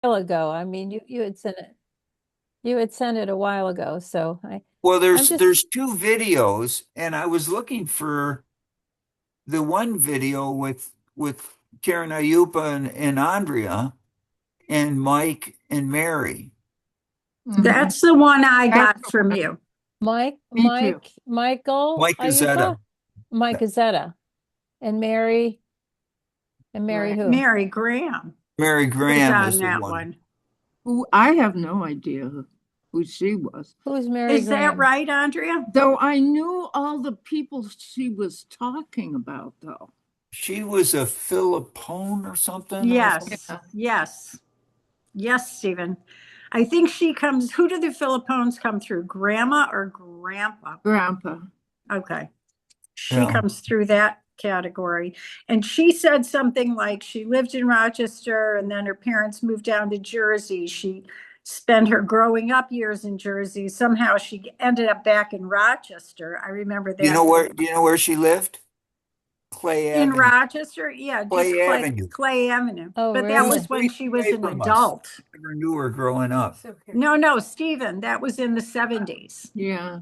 while ago. I mean, you had sent it. You had sent it a while ago, so Well, I'm just there's two videos, and I was looking for the one video with Karen Iuppa and Andrea and Mike and Mary. Mhm. That's the one I That's got from you. me too. Michael Mike Iuppa, Gazetta. Mike Gazetta, and Mary Right. who? Mary Graham Mary was Graham on was the that one. one. Who I have no idea who she was. Who's Mary Is that Graham? right, Andrea? Though I knew all the people she was talking about, though. She was a Philippone or something, I think. Yes, yes, yes, Stephen. I think she comes. Who do the Philippones come through? Grandma or grandpa? Grandpa. Okay. She Yeah. comes through that category. And she said something like she lived in Rochester and then her parents moved down to Jersey. She spent her growing up years in Jersey. Somehow she ended up back in Rochester. I remember that Do you know where she lived? Clay in Avenue. Rochester. Yeah, just Clay Avenue. Clay Avenue. Oh, But that Two was really? when streets she was away an from us. adult. Never knew her growing up. No, no, Stephen, that was in the 70s. Yeah.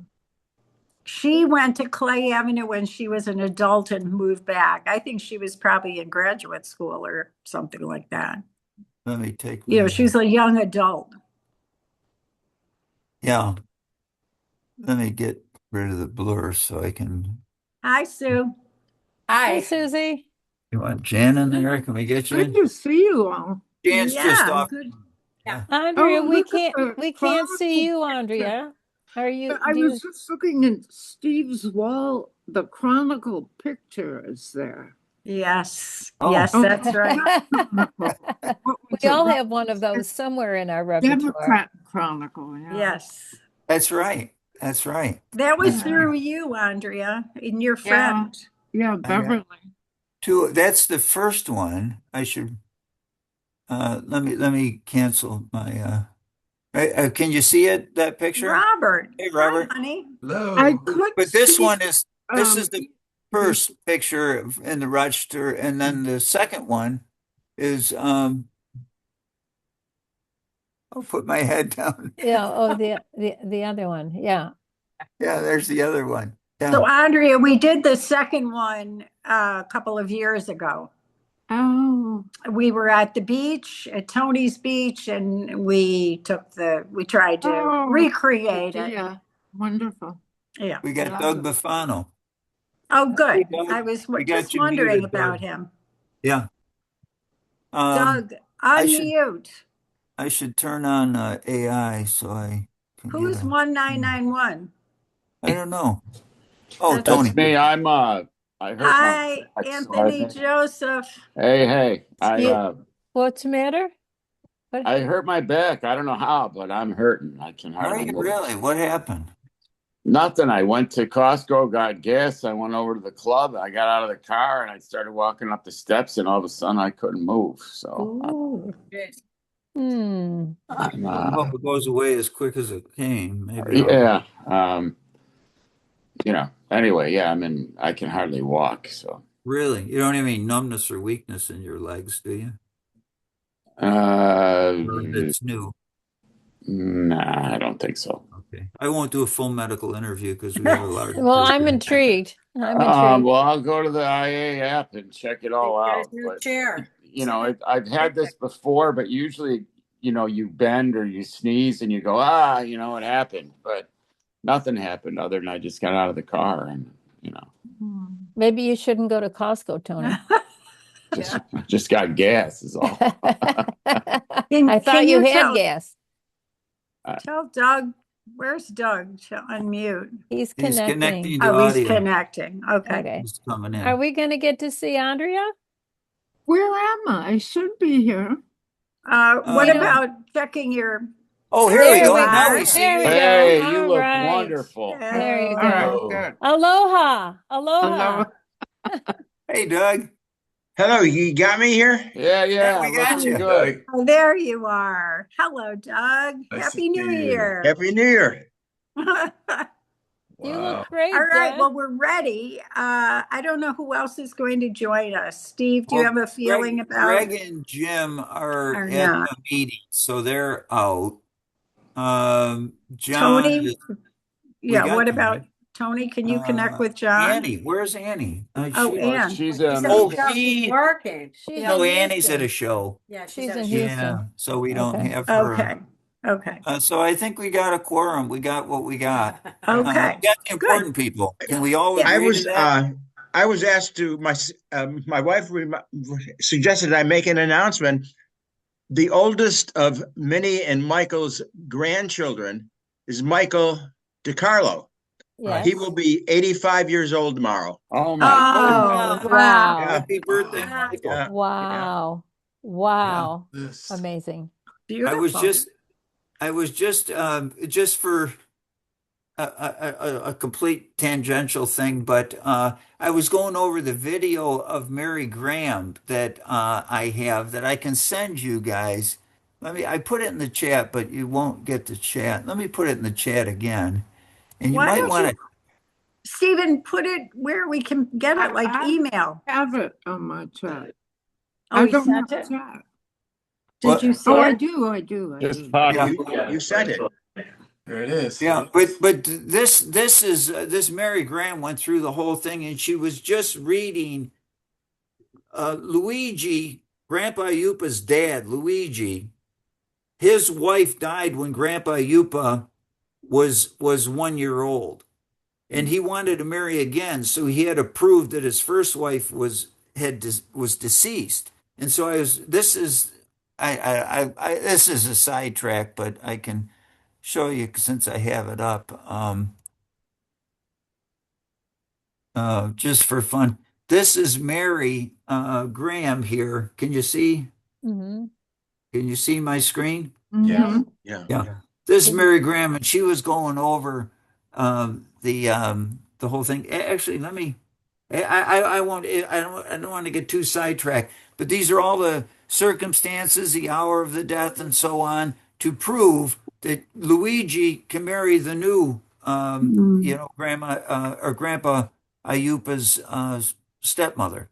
She went to Clay Avenue when she was an adult and moved back. I think she was probably in graduate school or something like that. Let me take You know, my she's a young adult. yeah. Let me get rid of the blur so I can. Hi, Sue. Hi, Hi. Susie. You want Jan in there? Can we get you Good in? to see you all. Jan's just Yeah, off. good. Yeah. Andrea, Oh, we look at can't the we can't see Chronicle you, picture. Andrea. Are you I do was you just looking at Steve's wall. The Chronicle picture is there. Yes, Oh, yes, Oh, that's right. not Chronicle. What was We it? all have one of those somewhere in our repertoire. Democrat Chronicle. Yeah. Yes. that's right. That's right. That was That's right. through you, Andrea, and your Yeah. friend. Yeah. I got Beverly. two. That's the first one. I should let me cancel my can you see it, that picture? Robert. Hey, Hi, Robert. honey. I Hello. could But see this is um the you first picture in the register, and then the second one is I'll put my head down. Yeah, oh the other one. Yeah. Yeah, there's the other one. So, Yeah. Andrea, we did the second one a couple of years ago. oh We were at the beach, at Tony's Beach, and we tried to oh recreate it. yeah. Wonderful. Yeah. We got Doug Lovely. Buffano. Oh, Hey, good. Doug. I was We just got you wondering muted, about Doug. him. Yeah. Um, Doug, I should unmute. I should turn on AI so I can get Who's a. 1991? I don't know. Oh, That's Tony. That's me. I hurt my Hi, back, so I've Anthony been. Joseph. Hey, You what's the matter? What I hurt my back. I don't know how, but I'm hurting. I can Are hardly you move. really? What happened? Nothing. I went to Costco, got gas. I went over to the club. I got out of the car and I started walking up the steps, and all of a sudden I couldn't move. So Ooh. hmm. I'm, I hope it goes away as quick as it came. Maybe I'll. yeah. Anyway, yeah. I can hardly walk. So, Really? You don't have any numbness or weakness in your legs, do you? uh, Or it's new. nah, I don't think so. Okay. I won't do a full medical interview because we have a large Well, group I'm here. intrigued. I'm intrigued. Well, I'll go to the IA app and check it all out. But I've had this before, but usually, you bend or you sneeze and you go, it happened. But nothing happened other than I just got out of the car and, Maybe you shouldn't go to Costco, Tony. just just got gas is all. I thought Can you you had gas. tell Doug, where's Doug to unmute? He's He's connecting. connecting to Oh, he's audio. connecting. Okay. Okay. He's coming Are in. we going to get to see Andrea? Where am I? I should be here. What We don't. about checking your, Oh, here we There go. we Now are? we go. see There we you. go. Hey, you All look right. wonderful. There you All right, go. Oh. good. Aloha. Hello. Aloha. Hey, Doug. Hello, you got me here? Yeah, Yeah, we got looking you. good. Oh, there you are. Hello, Doug. Nice to Happy New see you. Year. Happy New Year. You Wow. look great, All right, Dad. well, we're ready. I don't know who else is going to join us. Steve, do you Well, have a feeling about? Greg and Jim are Or at not? a meeting, so they're out. John, Tony? we Yeah, got what about Tony. Tony? Can you connect with John? Annie, where's Annie? Oh, Oh, Ann. she's Oh, on. working. She's no, in Annie's at a Houston. show. Yeah, She's at in a Houston. Yeah, so we don't Okay. have her. Okay, okay, So I think we got a quorum. We got what we got. okay, We got the good. important people. Can we all Yeah. agree to that? I was asked to my wife suggested I make an announcement. The oldest of Minnie and Michael's grandchildren is Michael DiCarlo. Yes. He will be 85 years old tomorrow. Oh my Oh, goodness. wow. Yeah. Happy birthday, Wow. Michael. Yeah. Wow. Wow. This. Amazing. I was Beautiful. just for a complete tangential thing, but I was going over the video of Mary Graham that I have that I can send you guys. I put it in the chat, but you won't get the chat. Let me put it in the chat again. And you Why might don't want you, to, Stephen, put it where we can get it, like email? I have it on my chat. Oh, I he don't sent have it? chat. Did you see Oh, I it? do. I do. Just pop. yeah. You said it. There it is. Yeah, but this is this Mary Graham went through the whole thing, and she was just reading Luigi, Grandpa Iuppa's dad, Luigi. His wife died when Grandpa Iuppa was 1 year old, and he wanted to marry again, so he had to prove that his first wife was deceased. And so I was. This is this is a sidetrack, but I can show you since I have it up. Just for fun. This is Mary Graham here. Can you see? Mm-hmm. Can you see my screen? Mhm. Yeah. Yeah. This is Mary Graham, and she was going over the whole thing. Actually, let me. I won't. I don't want to get too sidetracked. But these are all the circumstances, the hour of the death, and so on, to prove that Luigi can marry the new, grandma or Grandpa Iuppa's stepmother.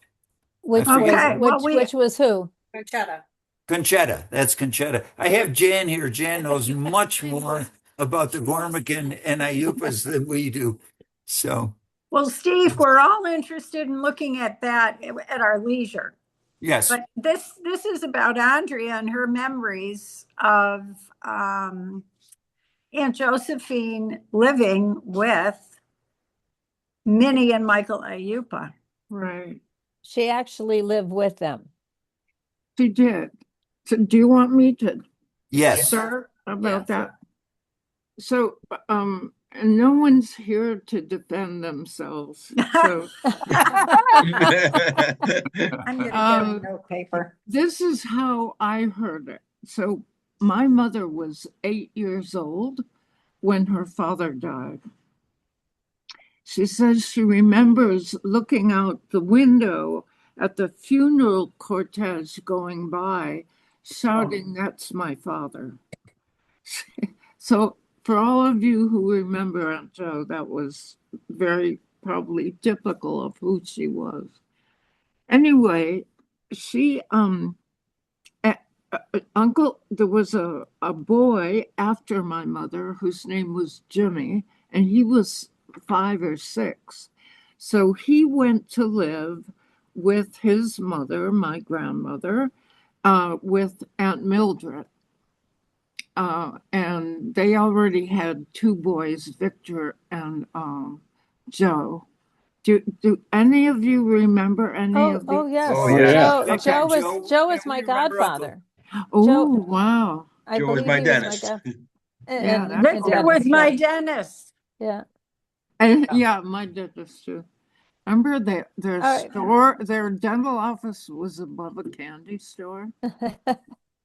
Which I forget. was Okay, well, which was who? Conchetta. Conchetta. That's Conchetta. I have Jan here. Jan knows much more about the Gormican and Iuppas than we do. So, well, Steve, we're all interested in looking at that at our leisure. yes. But this is about Andrea and her memories of Aunt Josephine living with Minnie and Michael Iuppa. Right. She actually lived with them. She did. So do you want me to Yes. start about that? So, and no one's here to defend themselves. So I'm going to get a note paper. this is how I heard it. So my mother was 8 years old when her father died. She says she remembers looking out the window at the funeral cortege going by, shouting, "That's my father." So for all of you who remember Aunt Jo, that was very probably typical of who she was. Anyway, she uncle, there was a boy after my mother whose name was Jimmy, and he was 5 or 6. So he went to live with his mother, my grandmother, with Aunt Mildred. And they already had 2 boys, Victor and Joe. Do any of you remember any of these? Yes. Oh, yeah. Big time, Joe was Yeah, we my remember godfather. Oh, wow. I Joe was believe my he was my dentist. god. Yeah, And that's Victor Dennis, was my dentist. yeah. And yeah, my dentist too. Remember their right. store, their dental office was above a candy store. Oh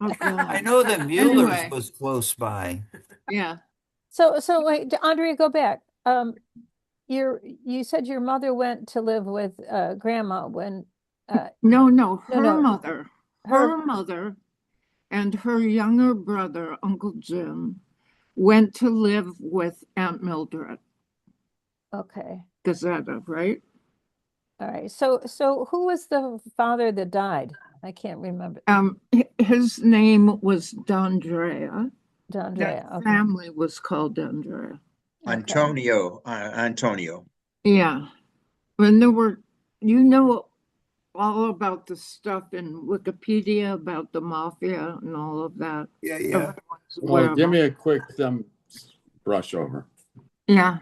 I God. know that Mueller's Anyway. was close by. Yeah. So wait, Andrea, go back. You said your mother went to live with grandma when No, her no. mother. Her mother and her younger brother, Uncle Jim, went to live with Aunt Mildred. Okay. Gazzetta, right? All right. So who was the father that died? I can't remember. His name was D'Andrea. That D'Andrea. Okay. family was called D'Andrea. Okay. Antonio. Yeah. When there were, you know, all about the stuff in Wikipedia about the mafia and all of that. Yeah, yeah. Everyone's Well, aware of give all- me a quick brush over. Yeah.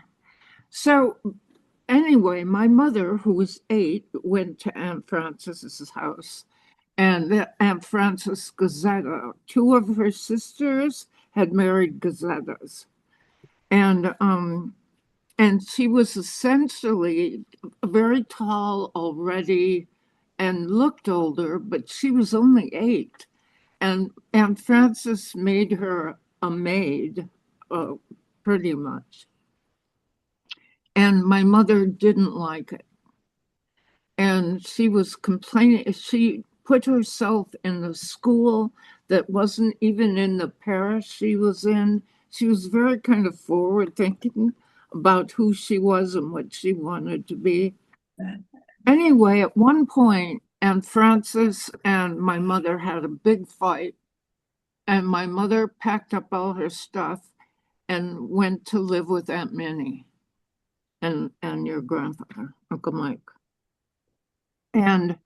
So anyway, my mother, who was 8, went to Aunt Frances's house, and Aunt Frances Gazetta, 2 of her sisters had married Gazettas, and she was essentially very tall already and looked older, but she was only 8. And Aunt Frances made her a maid, uh, pretty much. And my mother didn't like it. And she was complaining. She put herself in the school that wasn't even in the parish she was in. She was very kind of forward thinking about who she was and what she wanted to be. Anyway, at one point, Aunt Frances and my mother had a big fight, and my mother packed up all her stuff and went to live with Aunt Minnie and your grandfather, Uncle Mike. And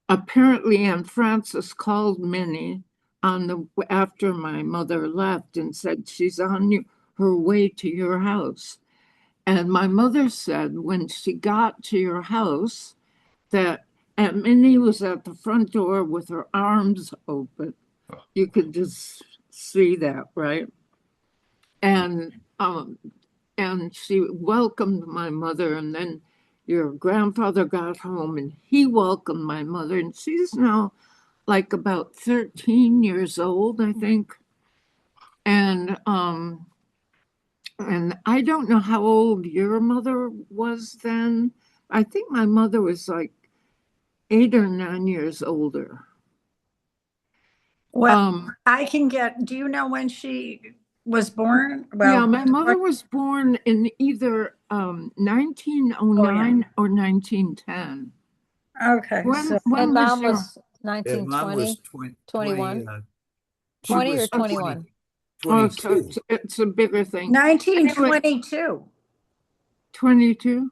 apparently Aunt Frances called Minnie after my mother left and said she's on her way to your house. And my mother said when she got to your house that Aunt Minnie was at the front door with her arms open. You could just see that, right? And she welcomed my mother, and then your grandfather got home and he welcomed my mother, and she's now like about 13 years old, I think. And I don't know how old your mother was then. I think my mother was like 8 or 9 years older. Well, Um, do you know when she was born? yeah, Well, my mother was born in either 1909 or 1910. okay. So When And was mom your was Yeah, mom 1920, was 20, 21, she 20 or was 21? oh, so 22. it's a bigger thing. Anyway, 1922. 22.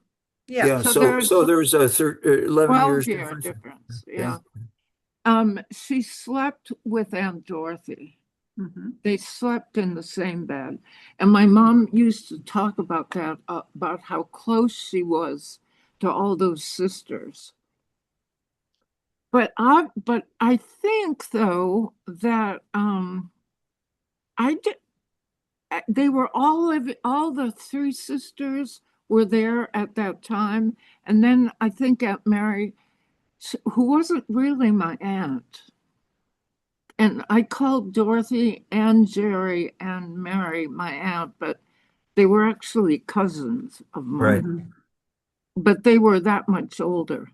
Yeah. Yeah, So so there's there's a 11 years 12-year difference. difference. Yeah. Yeah. She slept with Aunt Dorothy. Mhm. They slept in the same bed. And my mom used to talk about that, about how close she was to all those sisters. But I think though that I did they were all all the 3 sisters were there at that time. And then I think Aunt Mary, who wasn't really my aunt, and I called Dorothy and Jerry and Mary my aunt, but they were actually cousins of Right. mine. Mhm. But they were that much older.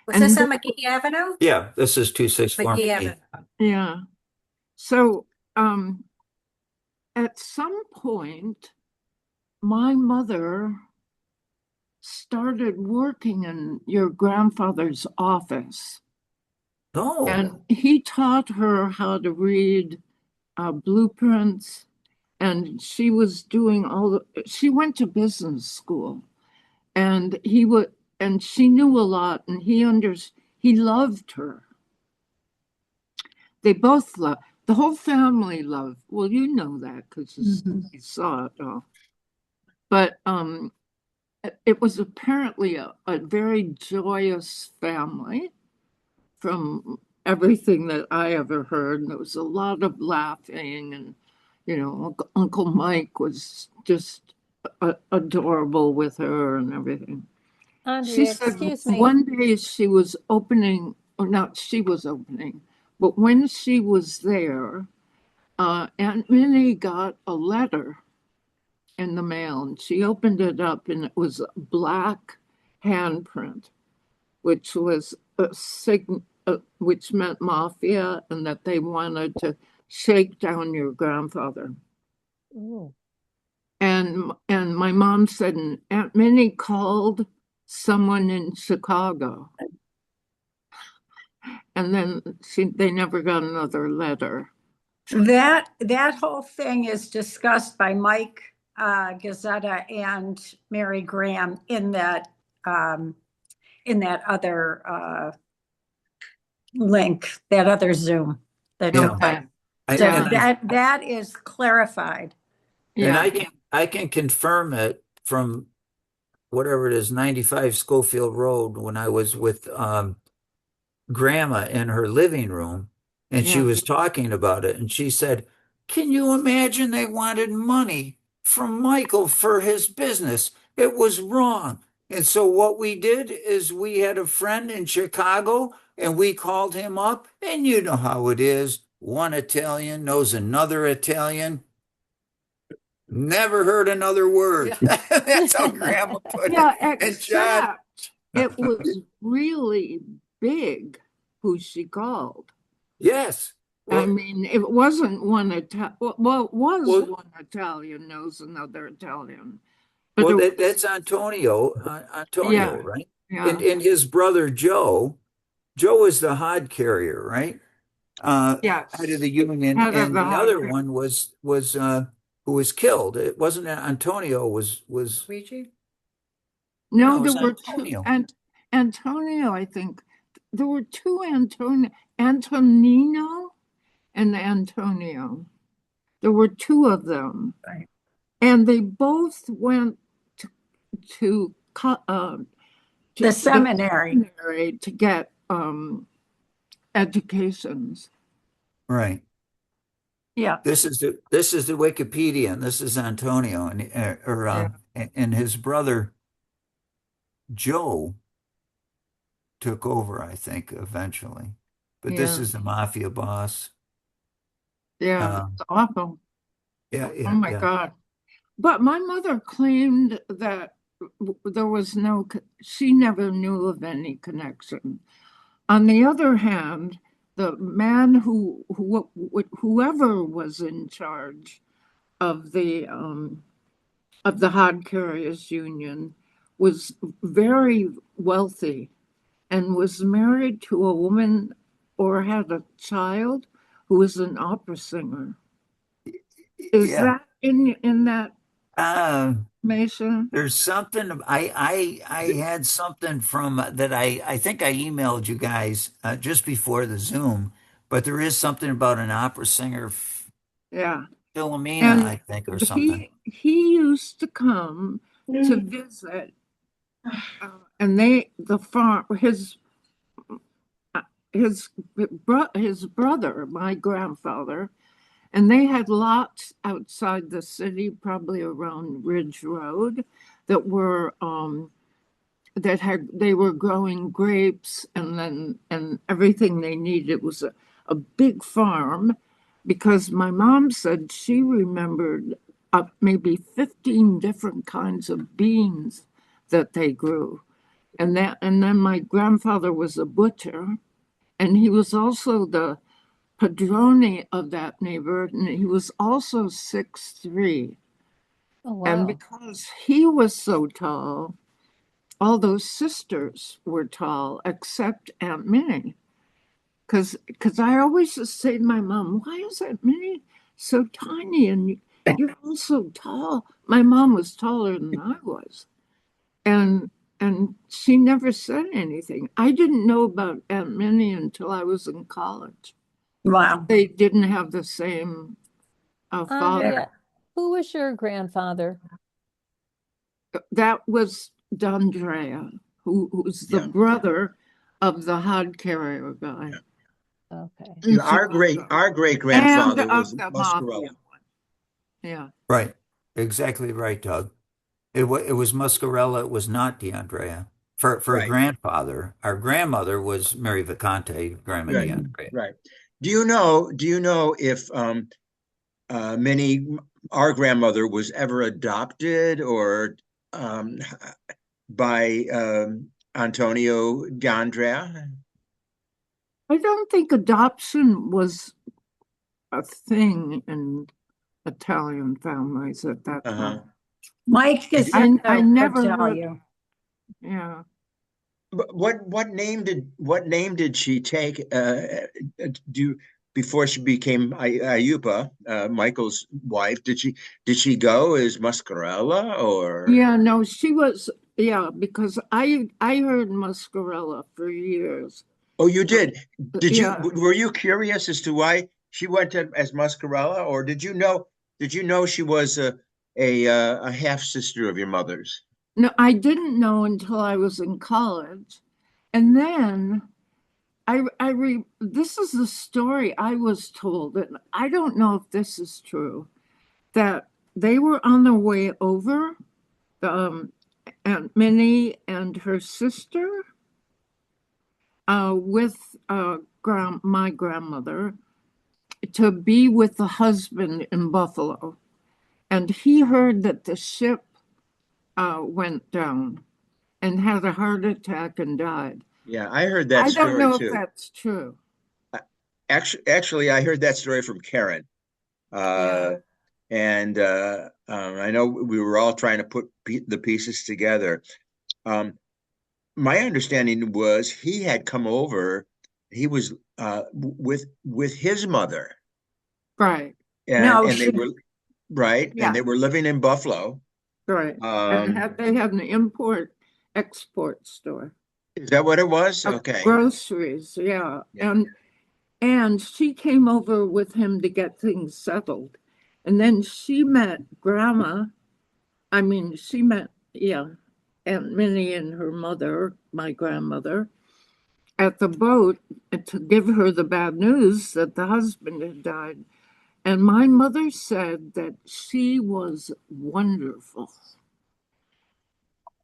Was And this on McGee Avenue? Yeah, this is 264 McGee McGee. Avenue. yeah, so at some point, my mother started working in your grandfather's office, Oh, and he taught her how to read blueprints. And she was doing she went to business school, and she knew a lot, and he loved her. They both loved, the whole family loved, well, you know that because Mhm. you saw it all. But it was apparently a very joyous family from everything that I ever heard. And there was a lot of laughing, and Uncle Mike was just adorable with her and everything. She Andrea, said excuse me. one day she was opening, or not she was opening, but when she was there, Aunt Minnie got a letter in the mail, and she opened it up, and it was a black handprint, which was which meant mafia, and that they wanted to shake down your grandfather. Ooh. And my mom said Aunt Minnie called someone in Chicago, and then they never got another letter. That whole thing is discussed by Mike Gazzetta and Mary Graham in that other link, that other Zoom. That Yeah. Okay. So Yeah. that is clarified. And Yeah. I can confirm it from whatever it is, 95 Schofield Road, when I was with grandma in her living room and she Yeah. was talking about it and she said, "Can you imagine they wanted money from Michael for his business? It was wrong." And so what we did is we had a friend in Chicago and we called him up, and you know how it is. One Italian knows another Italian. Never heard another word. That's how grandma put it. Yeah, And John, except it was really big who she called. yes. I Well, mean, it wasn't one Italian. Well, it was well, one Italian knows another Italian, but well, it was, that's Antonio, Antonio, yeah, right? yeah, And his brother Joe, Joe is the hod carrier, right? Head of yes, the union, head of and the the hard. other one was who was killed. It wasn't Antonio. Was Luigi? No, no, it there was were two, Antonio. and Antonio, I think there were two Antonino and Antonio. There were two of them, Right. and they both went to to, The to the seminary. seminary to get educations. Right. Yeah. This is the Wikipedia, and this is Antonio, and Yeah, and his brother Joe took over, I think, eventually. But this yeah, is the mafia boss. yeah. Uh, It's awful. Oh my yeah. God. But my mother claimed that there was she never knew of any connection. On the other hand, the man whoever was in charge of the hod carriers union was very wealthy and was married to a woman or had a child who was an opera singer. Is Yeah. that in that Uh, information? there's something I had something from that I think I emailed you guys just before the Zoom, but there is something about an opera singer, Yeah. Philomena, And I think, or something. he used to come to visit, and the farm uh, his his brother, my grandfather, and they had lots outside the city, probably around Ridge Road, that were they were growing grapes and everything they needed. It was a big farm because my mom said she remembered maybe 15 different kinds of beans that they grew. And then my grandfather was a butcher, and he was also the padrone of that neighborhood, and he was also 6'3". Oh, And wow. because he was so tall, all those sisters were tall except Aunt Minnie. Because I always just say to my mom, why is Aunt Minnie so tiny and you're all so tall? My mom was taller than I was. And she never said anything. I didn't know about Aunt Minnie until I was in college. Wow. They didn't have the same father. Andrea, who was your grandfather? That was D'Andrea, who's the Yeah. brother of the hod carrier guy Okay. in Our Chicago. great And grandfather was of the Muscarella. mafia one. Yeah. Right. Exactly right, Doug. It was Muscarella. It was not DeAndrea. For a Right, grandfather, our grandmother was Mary Vicante, Grandma right, DeAndrea. right. Do you know if Minnie, our grandmother, was ever adopted or um, by Antonio D'Andrea? I don't think adoption was a thing in Italian families at that Uh-huh. time. Mike Did you, I Gazzetto could never tell heard. you. Yeah. what name did she take? Do before she became Iuppa, Michael's wife? Did she go as Muscarella or? Yeah, no, she was, yeah, because I heard Muscarella for years. Oh, you did. Yeah. Were you curious as to why she went as Muscarella, or did you know she was a half sister of your mother's? No, I didn't know until I was in college. And then this is the story I was told, and I don't know if this is true, that they were on their way over, um, Aunt Minnie and her sister, with my grandmother to be with the husband in Buffalo. And he heard that the ship went down and had a heart attack and died. Yeah, I heard that I don't story know if too. that's true. Actually, I heard that story from Karen. Yeah. And I know we were all trying to put the pieces together. Um, my understanding was he had come over. He was with his mother, Right. No, and they were right, and yeah. they were living in Buffalo. Right. And Um, they had an import export store. is that what it was? Of Okay. groceries, yeah. Yeah. And she came over with him to get things settled. And then she met grandma. I mean, she met, yeah, Aunt Minnie and her mother, my grandmother, at the boat to give her the bad news that the husband had died. And my mother said that she was wonderful,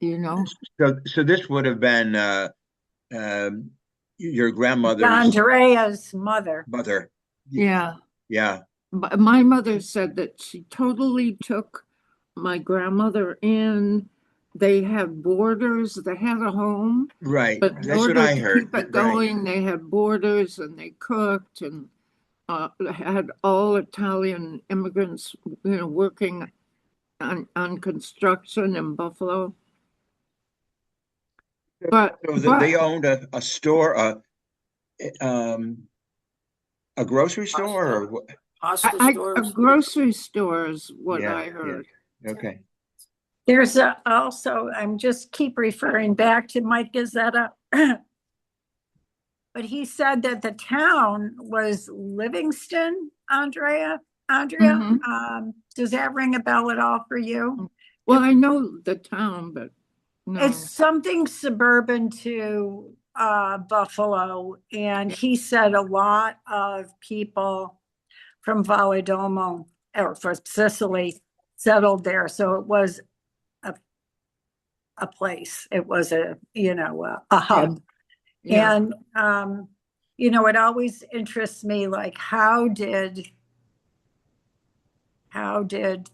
you know? So this would have been um, your grandmother's Andrea's mother. mother. Yeah. Yeah. But my mother said that she totally took my grandmother in. They had boarders, they had a home, Right. but in That's what order I to heard. keep it Right. going, they had boarders and they cooked and had all Italian immigrants, working on construction in Buffalo. But So they but owned a store, um, a grocery store, or what? a grocery store is what Yeah. I Yeah. heard. Okay. There's also, I'm just keep referring back to Mike Gazetta. But he said that the town was Livingston, Andrea. Mhm. Does that ring a bell at all for you? Well, I know the town, but no. It's something suburban to Buffalo. And he said a lot of people from Valedolmo or from Sicily settled there. So it was a place. It was a hub. Yeah. And it always interests me, like how did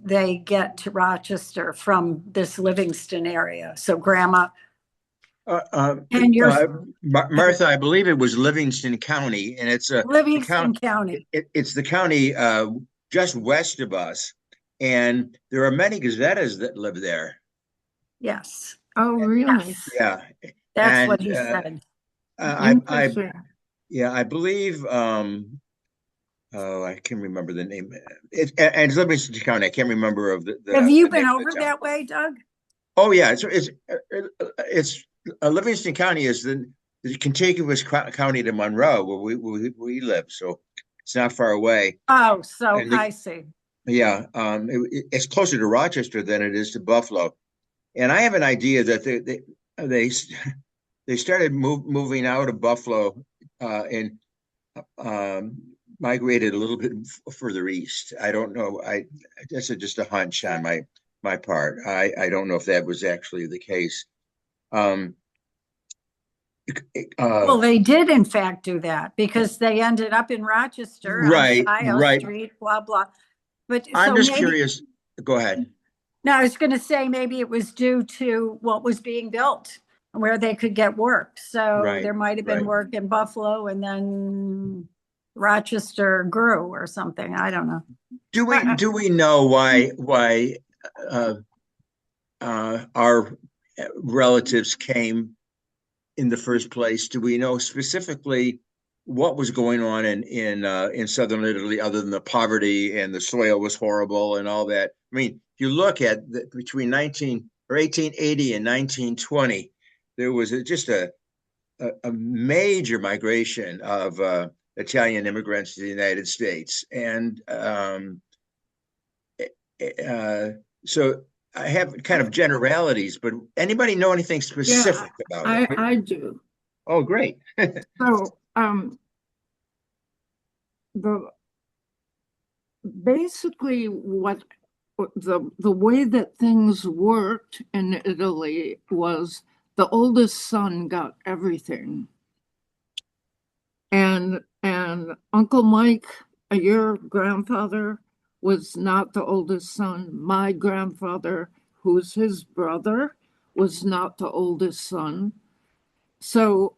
they get to Rochester from this Livingston area? So grandma Uh, uh, and your Martha, I believe it was Livingston County, and it's the Livingston count. County. It's the county just west of us, and there are many Gazettas that live there. Yes. Oh, really? Yes. Yeah, That's what and he said. Interesting. yeah, I believe. Oh, I can't remember the name. And it's Livingston County. I can't remember of Have you the name been of the over town. that way, Doug? Oh yeah, it's Livingston County is the contiguous county to Monroe where we live, so it's not far away. Oh, so And I see. yeah, it's closer to Rochester than it is to Buffalo. And I have an idea that they they started moving out of Buffalo and um, migrated a little bit further east. I don't know. That's just a hunch on my part. I don't know if that was actually the case. Um, Well, they did in fact do that because they ended up in Rochester on Scioto right. Street, blah, blah. But I'm so just maybe, curious. Go ahead. no, I was going to say maybe it was due to what was being built and where they could get work. So Right, there might have been right. work in Buffalo and then Rochester grew or something. I don't know. Do we know why our relatives came in the first place? Do we know specifically what was going on in southern Italy, other than the poverty and the soil was horrible and all that? I mean, you look at between 1880 and 1920, there was just a major migration of Italian immigrants to the United States, and so I have kind of generalities, but anybody know anything specific about it? I do. Oh, great. So, basically what the way that things worked in Italy was the oldest son got everything. And Uncle Mike, your grandfather, was not the oldest son. My grandfather, who's his brother, was not the oldest son. So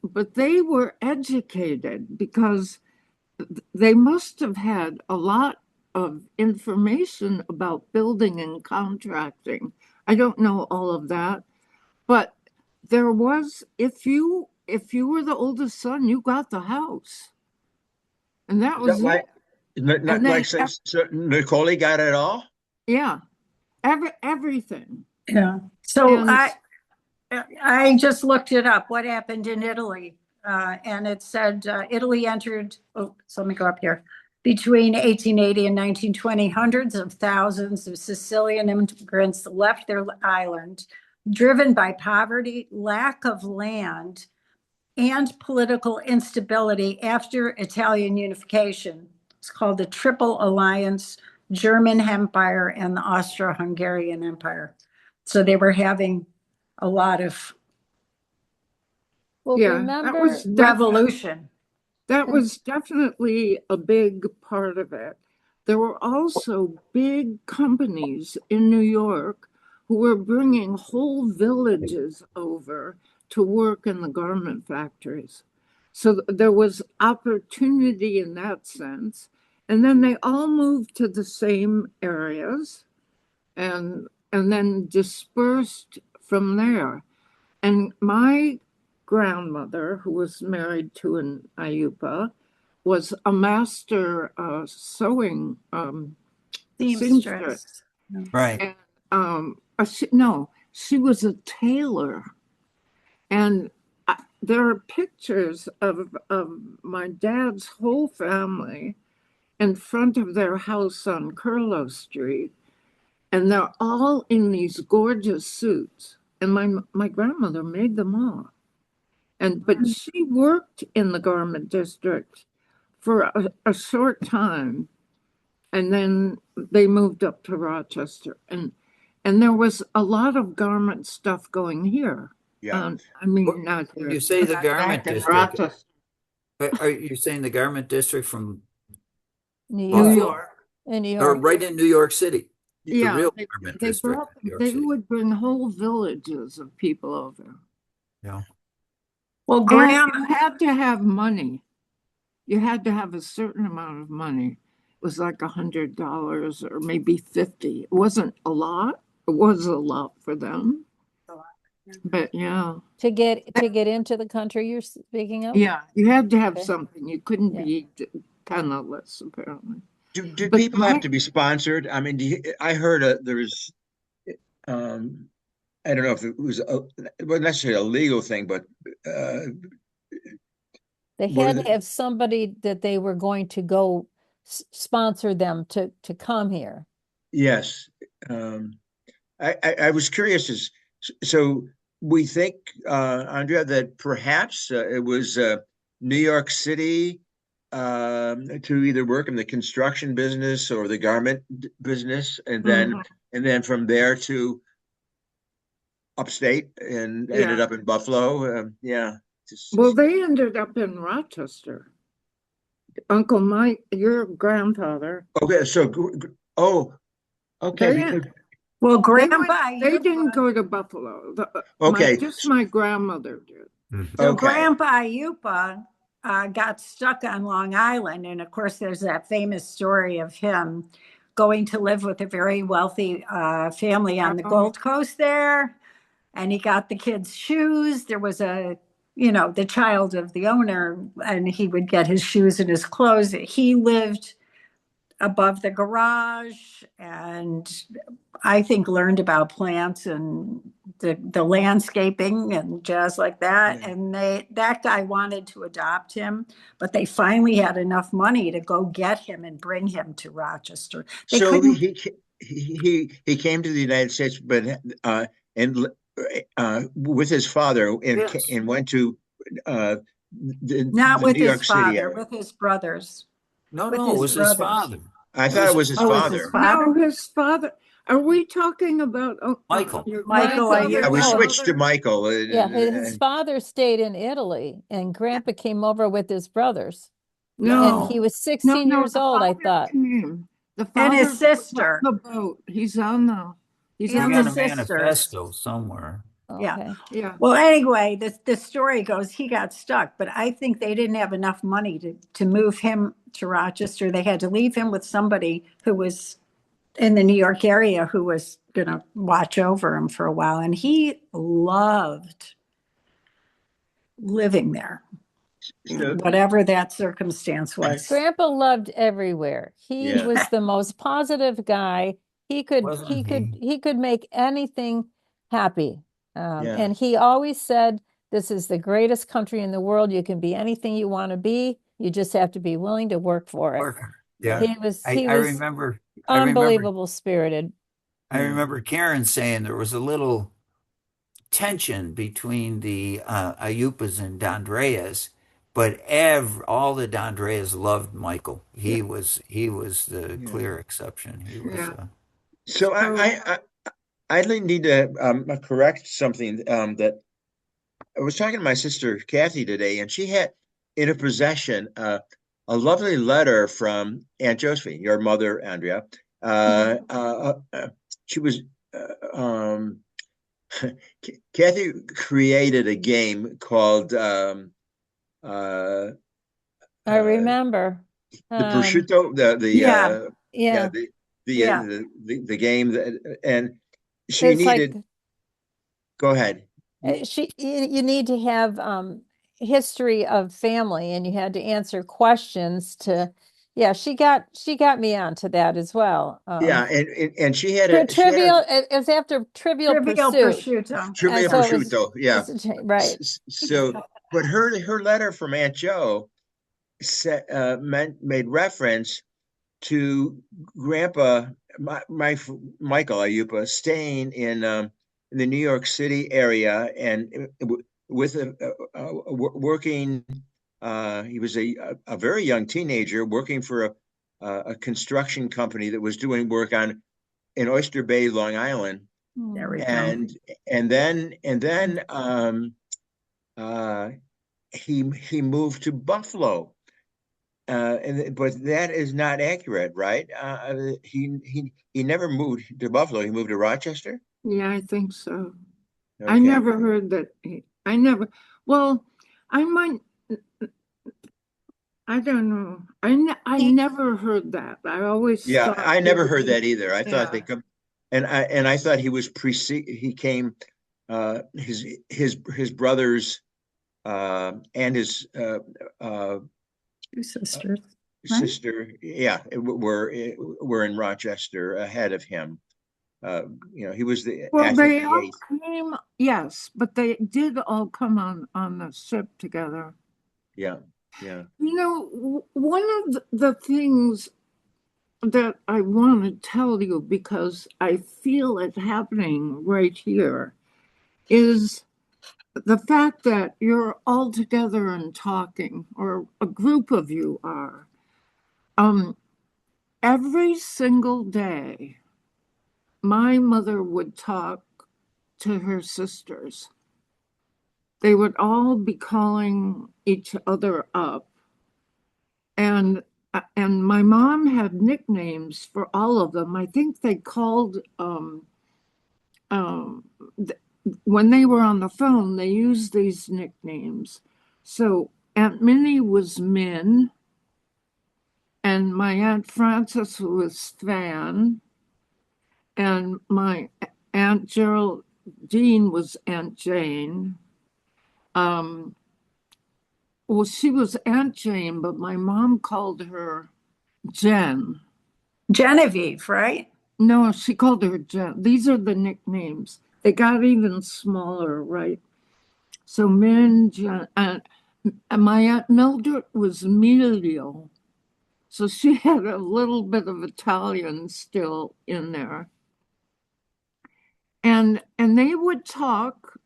but they were educated because they must have had a lot of information about building and contracting. I don't know all of that, but there was, if you were the oldest son, you got the house. And that was like, not like so Nicole got it all? Yeah. Everything. Yeah. So And I just looked it up, what happened in Italy. And it said Italy entered, so let me go up here. Between 1880 and 1920, hundreds of thousands of Sicilian immigrants left their island, driven by poverty, lack of land, and political instability after Italian unification. It's called the Triple Alliance, German Empire, and the Austro-Hungarian Empire. So they were having a lot of remember, revolution. That was definitely a big part of it. There were also big companies in New York who were bringing whole villages over to work in the garment factories. So there was opportunity in that sense. And then they all moved to the same areas and then dispersed from there. And my grandmother, who was married to an Iuppa, was a master sewing seamstress. Right. And she was a tailor. And there are pictures of my dad's whole family in front of their house on Curlow Street. And they're all in these gorgeous suits. And my grandmother made them all. But she worked in the garment district for a short time, and then they moved up to Rochester, and there was a lot of garment stuff going here. Yeah. I mean, not here. When you say the garment district, Rochester. are you saying the garment district from New York. In New or York. right in New York City? The Yeah, real garment district. they would bring whole villages of people over. Yeah. Well, And Graham, you had to have money. You had to have a certain amount of money. It was like $100 or maybe 50. It wasn't a lot. It was a lot for them. But yeah. To get into the country you're speaking of? Yeah, you had to have Okay. something. You couldn't be penniless, apparently. Do people have to be sponsored? I mean, I heard there was, I don't know if it was it wasn't necessarily a legal thing, but They had to have somebody that they were going to go sponsor them to come here. yes. I was curious, so we think, Andrea, that perhaps it was New York City to either work in the construction business or the garment business, and then from there to upstate and ended up in Buffalo. Well, they ended up in Rochester. Uncle Mike, your grandfather. Okay, so okay. well, Grandpa, they didn't go to Buffalo. Okay. Just my grandmother did. So Okay. Grandpa Iuppa got stuck on Long Island. And of course, there's that famous story of him going to live with a very wealthy family on the Gold Coast there. And he got the kids shoes. There was the child of the owner, and he would get his shoes and his clothes. He lived above the garage, and I think learned about plants and the landscaping and jazz like that. Yeah. And that guy wanted to adopt him, but they finally had enough money to go get him and bring him to Rochester. They So couldn't. he came to the United States, but and with his father Yes. and went to Not the with New his York City father, area. with his brothers. No, With no, it his was his brothers. father. I It thought was it was his his Oh, it's his father. father? No, his father. Are we talking about Michael. your Michael grandfather? Yeah, we No. switched to Michael. Yeah, his father stayed in Italy, and Grandpa came over with his brothers. And No, he was no, 16 no. years The old, I father thought. came. The And his father was on sister. the boat. He's on the. He's We And on got the a the. sisters. manifesto somewhere. Yeah. Okay. Yeah. Well, anyway, the story goes he got stuck, but I think they didn't have enough money to move him to Rochester. They had to leave him with somebody who was in the New York area who was going to watch over him for a while. And he loved living there, So, whatever that circumstance was. Grandpa loved everywhere. He yeah. was the most positive guy. Wasn't he? He could make anything happy. Yeah. And he always said, "This is the greatest country in the world. You can be anything you want to be. You just have to be willing to work for it." Worker. Yeah. He I was remember unbelievable spirited. I remember Karen saying there was a little tension between the Iuppas and D'Andreas, but all the D'Andreas loved Michael. He was the Yeah. clear exception. He was Yeah. So I need to correct something that I was talking to my sister Kathy today, and she had in her possession a lovely letter from Aunt Josephine, your mother, Andrea. She was Kathy created a game called I uh, remember. the Um, prosciutto, Yeah. yeah, yeah, Yeah. the game that, and she it's like needed. Go ahead. you need to have history of family, and you had to answer questions to. Yeah, she got me onto that as well. Yeah, and she had Trivial. It was after Trivial Trivial Pursuit, prosciutto. and trivia so it was. prosciutto. Yeah. Right. So, but her letter from Aunt Joe made reference to Grandpa Michael Iuppa staying in the New York City area and with working. He was a very young teenager working for a construction company that was doing work in Oyster Bay, Long Island, There we go. and then uh, he moved to Buffalo. But that is not accurate, right? He never moved to Buffalo. He moved to Rochester. Yeah, I think so. I Okay. never heard that. I never. Well, I might. I don't know. I never heard that. I always Yeah, thought I he never was heard that either. I thought they yeah. come, and I thought he came, his brothers, and his Two sisters. Right? sister, yeah, were in Rochester ahead of him. He was Well, I think they the all eighth. came, yes, but they did all come on the ship together. Yeah, yeah, One of the things that I want to tell you, because I feel it happening right here, is the fact that you're all together and talking, or a group of you are. Every single day, my mother would talk to her sisters. They would all be calling each other up. And my mom had nicknames for all of them. I think they called um, when they were on the phone, they used these nicknames. So Aunt Minnie was Min, and my Aunt Frances was Fan, and my Aunt Geraldine was Aunt Jane. Um, well, she was Aunt Jane, but my mom called her Jen. Genevieve, right? No, she called her Jen. These are the nicknames. They got even smaller, right? So Min, Jen, and my Aunt Mildred was Emilio. So she had a little bit of Italian still in there. And they would talk.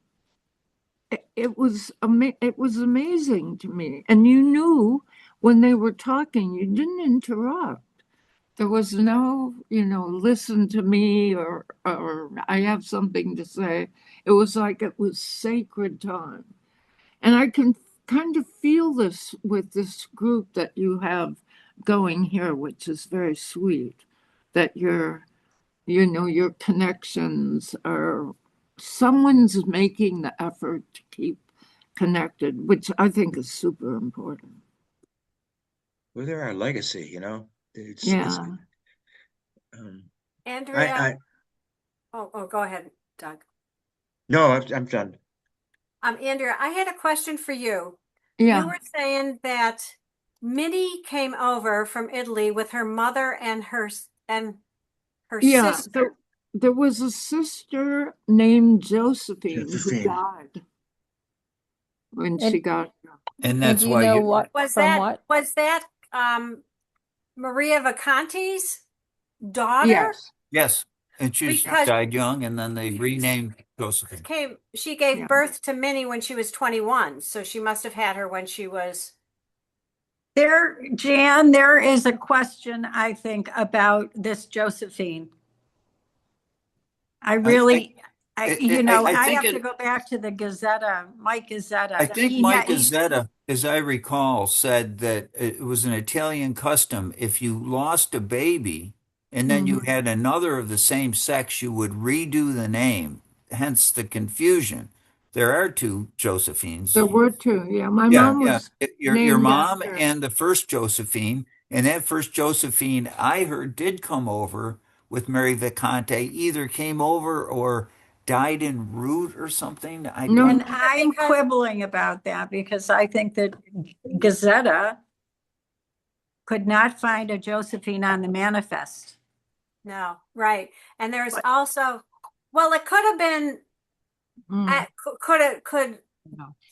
It was amazing to me. And you knew when they were talking, you didn't interrupt. There was no, listen to me or I have something to say. It was like it was sacred time. And I can kind of feel this with this group that you have going here, which is very sweet, that your connections are someone's making the effort to keep connected, which I think is super important. Well, they're our legacy, It's Yeah. um, Andrea. I Go ahead, Doug. no, I'm done. Andrea, I had a question for you. Yeah. You were saying that Minnie came over from Italy with her mother and her Yeah. sister. There was a sister named Josephine who Josephine. died when And- she got And And that's do you why know you, what Was from that what? Maria Vacanti's daughter? Yes. yes. And she Because died young, and then they renamed Josephine. she gave Yeah. birth to Minnie when she was 21, so she must have had her when she was. Jan, there is a question, I think, about this Josephine. I really, I think have to go back to the Gazzetta, Mike Gazzetta. I think Mike Gazzetta, as I recall, said that it was an Italian custom. If you lost a baby and then you had another of the same sex, you would redo the name, hence the confusion. There are two Josephines. There were two. Yeah. My Yeah, mom yeah. was Your named mom after. and the first Josephine, and that first Josephine I heard did come over with Mary Vicante, either came over or died en route or something. I No. don't. And I'm quibbling about that because I think that Gazzetta could not find a Josephine on the manifest. No, right. And there's also, well, it could have been, Mm. could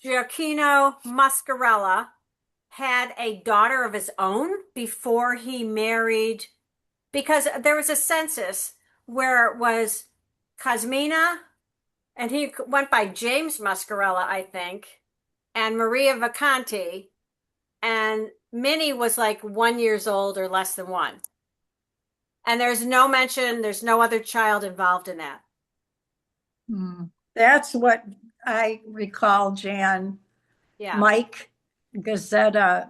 Gioacchino Mascarella had a daughter of his own before he married, because there was a census where it was Cosmina, and he went by James Mascarella, I think, and Maria Vacanti, and Minnie was like 1 year old or less than one. And there's no mention, there's no other child involved in that. That's what I recall, Jan, Yeah. Mike Gazzetta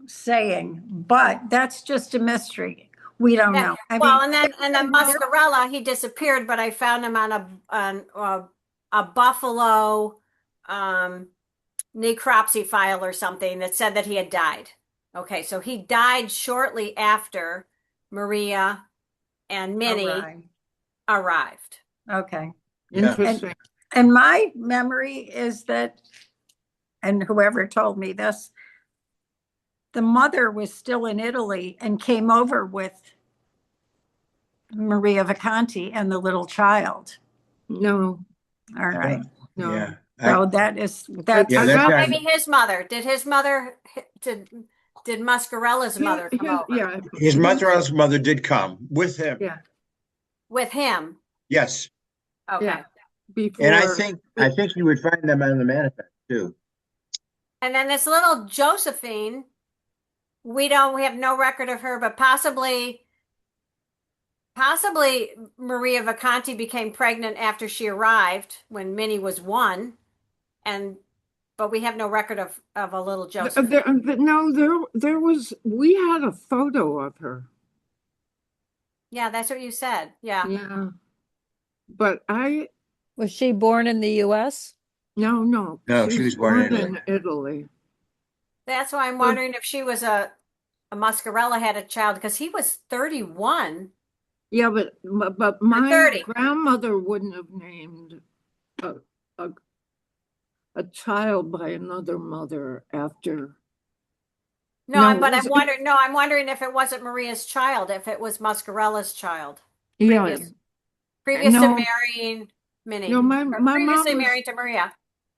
saying, but that's just a mystery. We don't know. Well, and then Mascarella, he disappeared, but I found him on a Buffalo necropsy file or something that said that he had died. Okay, so he died shortly after Maria and Minnie arrived. Okay. Interesting. And my memory is that, and whoever told me this, the mother was still in Italy and came over with Maria Vacanti and the little child. No. All right. No. Yeah. So that's Maybe his mother. Did Mascarella's mother come over? Yeah. His mother did come with him. Yeah. With him? Yes. Okay. Yeah. Before, And I think you would find them on the manifest too. And then this little Josephine, we have no record of her, but possibly Maria Vacanti became pregnant after she arrived when Minnie was 1, but we have no record of a little Josephine. there was. We had a photo of her. Yeah, that's what you said. Yeah. Yeah. But Was she born in the U.S.? No, she was born in Italy. That's why I'm wondering if she was a Muscarella had a child because he was 31 Yeah, but or my 30. grandmother wouldn't have named a, a a child by another mother after. No, No, it but was I'm wondering if it wasn't Maria's child, if it was Muscarella's child, yeah. previous to No, marrying no, Minnie, my or my mom previously was. married to Maria.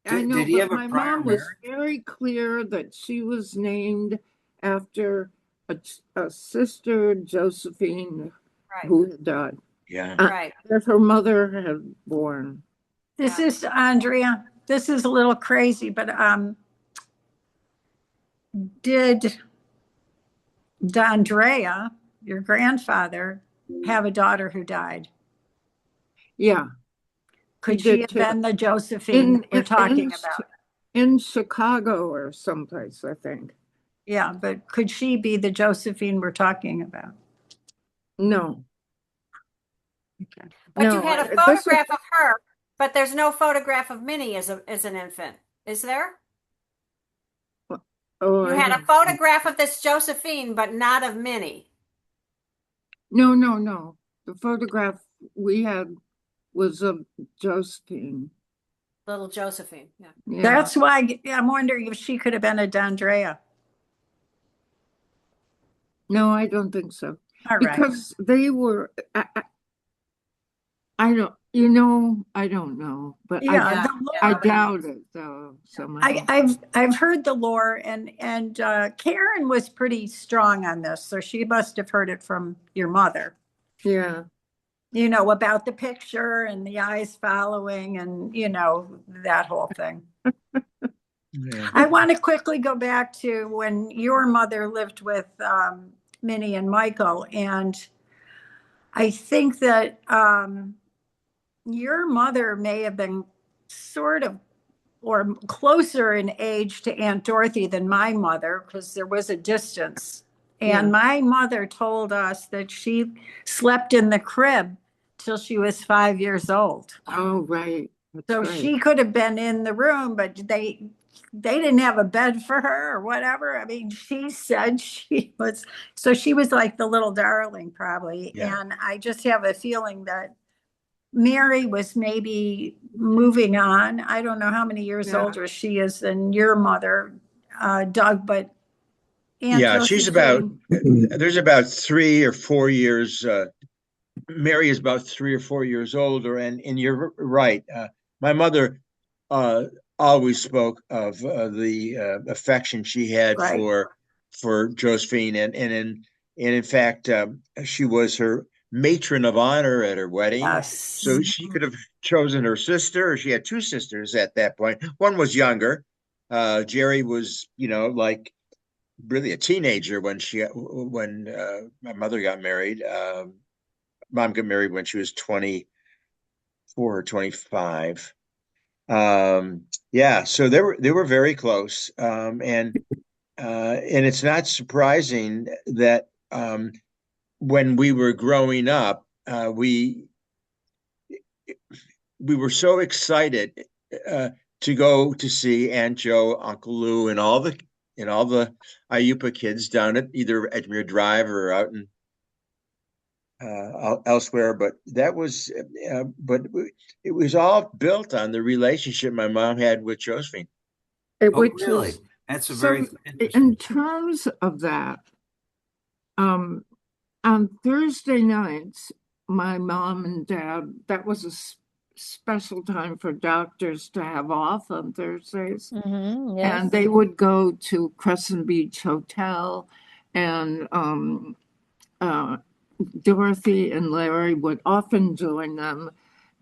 I know, Did he but have a my prior mom was marriage? very clear that she was named after a sister, Josephine, Right, who had died. Yeah. right. That her mother had born. This Yeah. is Andrea. This is a little crazy, but did D'Andrea, your grandfather, have a daughter who died? Yeah, he Could she did have too. been the Josephine In that we're in talking in, about? in Chicago or someplace, I think. Yeah, but could she be the Josephine we're talking about? No, But you no. had a This is photograph of her, but there's no photograph of Minnie as an infant, is there? oh, You I had a don't. photograph of this Josephine, but not of Minnie. No, no, no. The photograph we had was of Josephine. Little Josephine. Yeah. Yeah. That's why I'm wondering if she could have been a D'Andrea. No, I don't think so. All right. Because they were, I don't, I don't know, but Yeah, Yeah. the I lore. doubt it though, somehow. I've heard the lore, and Karen was pretty strong on this, so she must have heard it from your mother. Yeah. You know, about the picture and the eyes following, and that whole thing. Yeah. I want to quickly go back to when your mother lived with Minnie and Michael, and I think that your mother may have been sort of or closer in age to Aunt Dorothy than my mother because there was a distance. Yeah. And my mother told us that she slept in the crib till she was 5 years old. Oh, right. That's So right. she could have been in the room, but they didn't have a bed for her or whatever. I mean, she said she was, so she was like the little darling probably. Yeah. And I just have a feeling that Mary was maybe moving on. I don't know how many years Yeah. older she is than your mother, Doug, but Aunt Yeah, she's about, Josephine. there's about 3 or 4 years. Mary is about 3 or 4 years older, and you're right. My mother uh, always spoke of the affection she had Right. for Josephine, and in fact, she was her matron of honor at her wedding. So Yes. she could have chosen her sister, or she had two sisters at that point. One was younger. Jerry was, like really a teenager when my mother got married. Mom got married when she was 24 or 25. Yeah, so they were very close. And it's not surprising that when we were growing up, we were so excited uh, to go to see Aunt Joe, Uncle Lou, and all the Iuppa kids down at either Edgemere Drive or out in elsewhere. But it was all built on the relationship my mom had with Josephine. Oh, Which really? is That's a very so in interesting. terms of that, um, on Thursday nights, my mom and dad, that was a special time for doctors to have off on Thursdays. Mm-hmm, And yes. they would go to Crescent Beach Hotel, and Dorothy and Larry would often join them,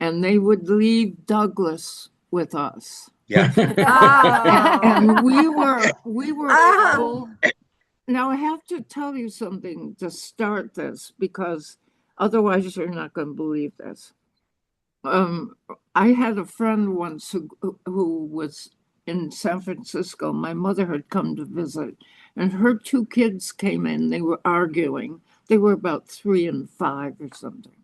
and they would leave Douglas with us. Yeah. And Oh. we were Ah. able. Now I have to tell you something to start this because otherwise you're not going to believe this. I had a friend once who was in San Francisco. My mother had come to visit, and her two kids came in. They were arguing. They were about 3 and 5 or something.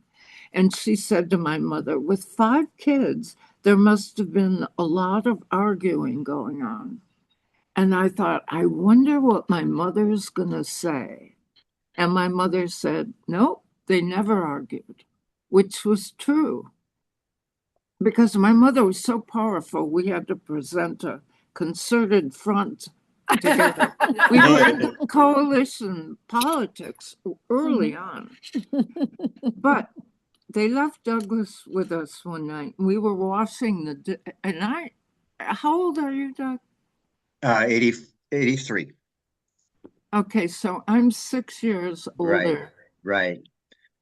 And she said to my mother, with 5 kids, there must have been a lot of arguing going on. And I thought, I wonder what my mother's going to say. And my mother said, nope, they never argued, which was true. Because my mother was so powerful, we had to present a concerted front together. We were in coalition politics early on. But they left Douglas with us one night. We were washing how old are you, Doug? 83. Okay, so I'm 6 years older. Right.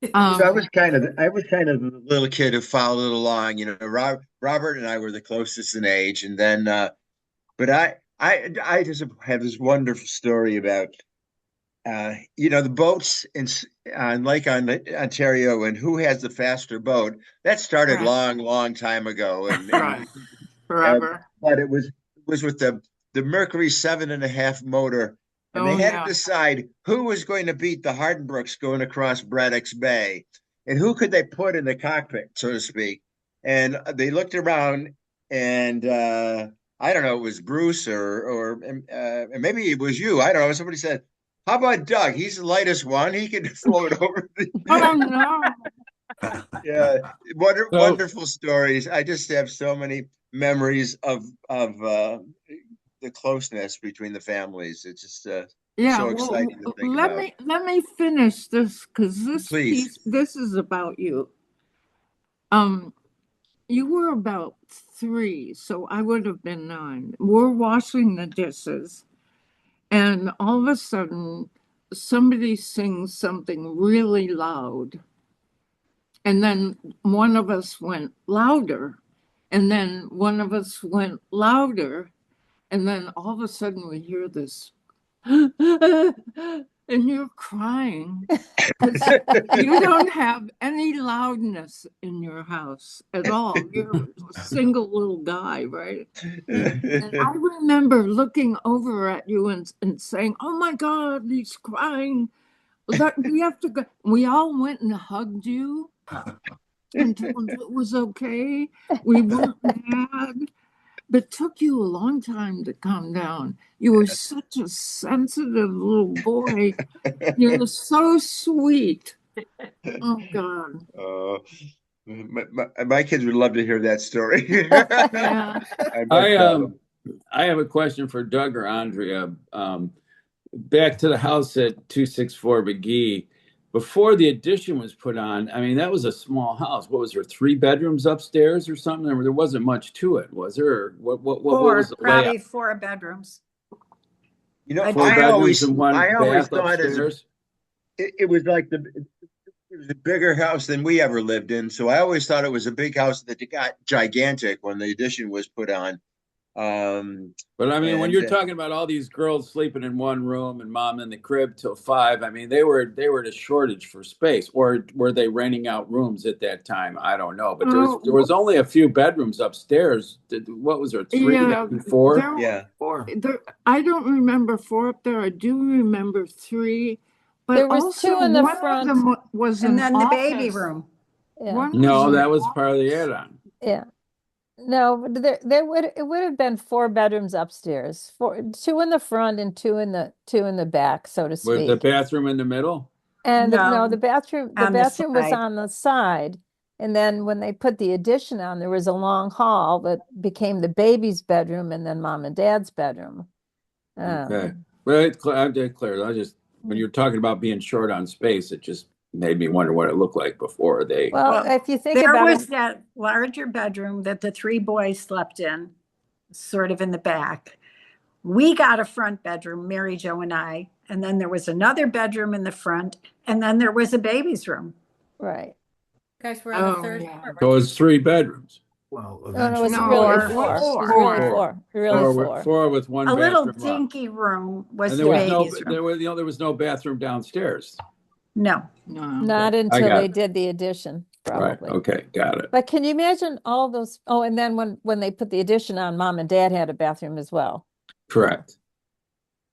So I was kind of the little kid who followed along. You know, Robert and I were the closest in age, and then, but I just have this wonderful story about, the boats on Lake Ontario and who has the faster boat. That started long time ago, Right. Forever. but it was with the Mercury 7.5 motor. And they had to decide who was going to beat the Hardenbrooks going across Braddock's Bay and who could they put in the cockpit, so to speak. And they looked around and I don't know, it was Bruce or maybe it was you. I don't know. Somebody said, how about Doug? He's the lightest one. He can float over. Oh, no. Yeah, wonderful stories. I just have so many memories of the closeness between the families. It's just so exciting to think about. Let me finish this because this is about you. You were about 3, so I would have been 9. We're washing the dishes, and all of a sudden, somebody sings something really loud. And then one of us went louder, and then one of us went louder, and then all of a sudden we hear this, and you're crying because you don't have any loudness in your house at all. You're a single little guy, right? And I remember looking over at you and saying, oh my God, he's crying. We have to go. We all went and hugged you and told you it was okay. We weren't mad. But it took you a long time to calm down. You were such a sensitive little boy. You're so sweet. Oh, God. My kids would love to hear that story. Yeah. I have a question for Doug or Andrea. Back to the house at 264 McGee. Before the addition was put on, I mean, that was a small house. What was there, 3 bedrooms upstairs or something? There wasn't much to it, was there? Or what was the probably layout? 4 bedrooms. You know, 4 bedrooms and 1 bath thought upstairs? It was like it was a bigger house than we ever lived in. So I always thought it was a big house that got gigantic when the addition was put on. But I mean, when you're talking about all these girls sleeping in one room and mom in the crib till 5, I mean, they were at a shortage for space. Or were they renting out rooms at that time? I don't know. But there was only a few bedrooms upstairs. What was there? 3, 4? Yeah, 4. I don't remember 4 up there. I do remember 3. But there was 2 in the front. And then the baby room. Yeah. No, that was part of the add-on. Yeah. No, it would have been 4 bedrooms upstairs, 2 in the front and 2 in the back, so to speak. With the bathroom in the middle? And the bathroom was side. on the side. And then when they put the addition on, there was a long hall that became the baby's bedroom and then mom and dad's bedroom. Okay. Well, I declare, when you're talking about being short on space, it just made me wonder what it looked like before they. Well, if you think there about was it, that larger bedroom that the 3 boys slept in, sort of in the back. We got a front bedroom, Mary Jo and I, and then there was another bedroom in the front, and then there was a baby's room. right. Guys, we're on the 3rd floor. So it's 3 bedrooms. Well, No, it's eventually. really 4. It's really 4. Really 4. 4 with 1 A bathroom little dinky room was and the baby's room. there was no bathroom downstairs. No. Not until they did the addition, probably. Right. Okay, got it. But can you imagine all those? Oh, and then when they put the addition on, mom and dad had a bathroom as well. Correct.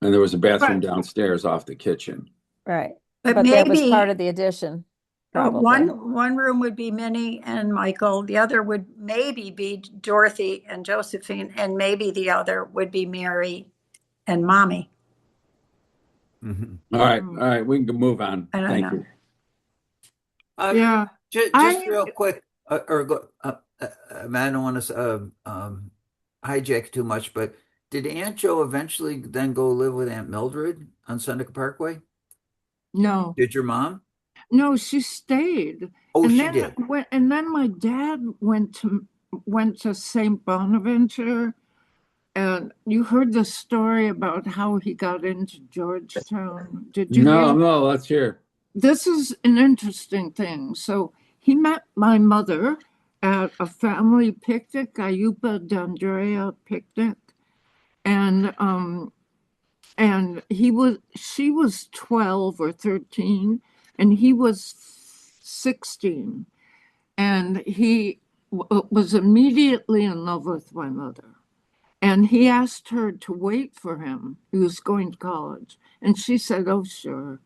And there was a bathroom downstairs off the kitchen. Right. But that was part of the addition. Probably. One room would be Minnie and Michael. The other would maybe be Dorothy and Josephine, and maybe the other would be Mary and mommy. Mhm. All right, we can move on. I don't Thank know. you. Yeah. Just real quick, or go, I don't want to hijack too much, but did Aunt Jo eventually then go live with Aunt Mildred on Seneca Parkway? No. Did your mom? No, she stayed. Oh, And she then did. my dad went to St. Bonaventure, and you heard the story about how he got into Georgetown. Did you hear? No, let's hear. This is an interesting thing. So he met my mother at a family picnic, Iuppa D'Andrea picnic, and she was 12 or 13, and he was 16, and he was immediately in love with my mother. And he asked her to wait for him. He was going to college, and she said, "Oh, sure."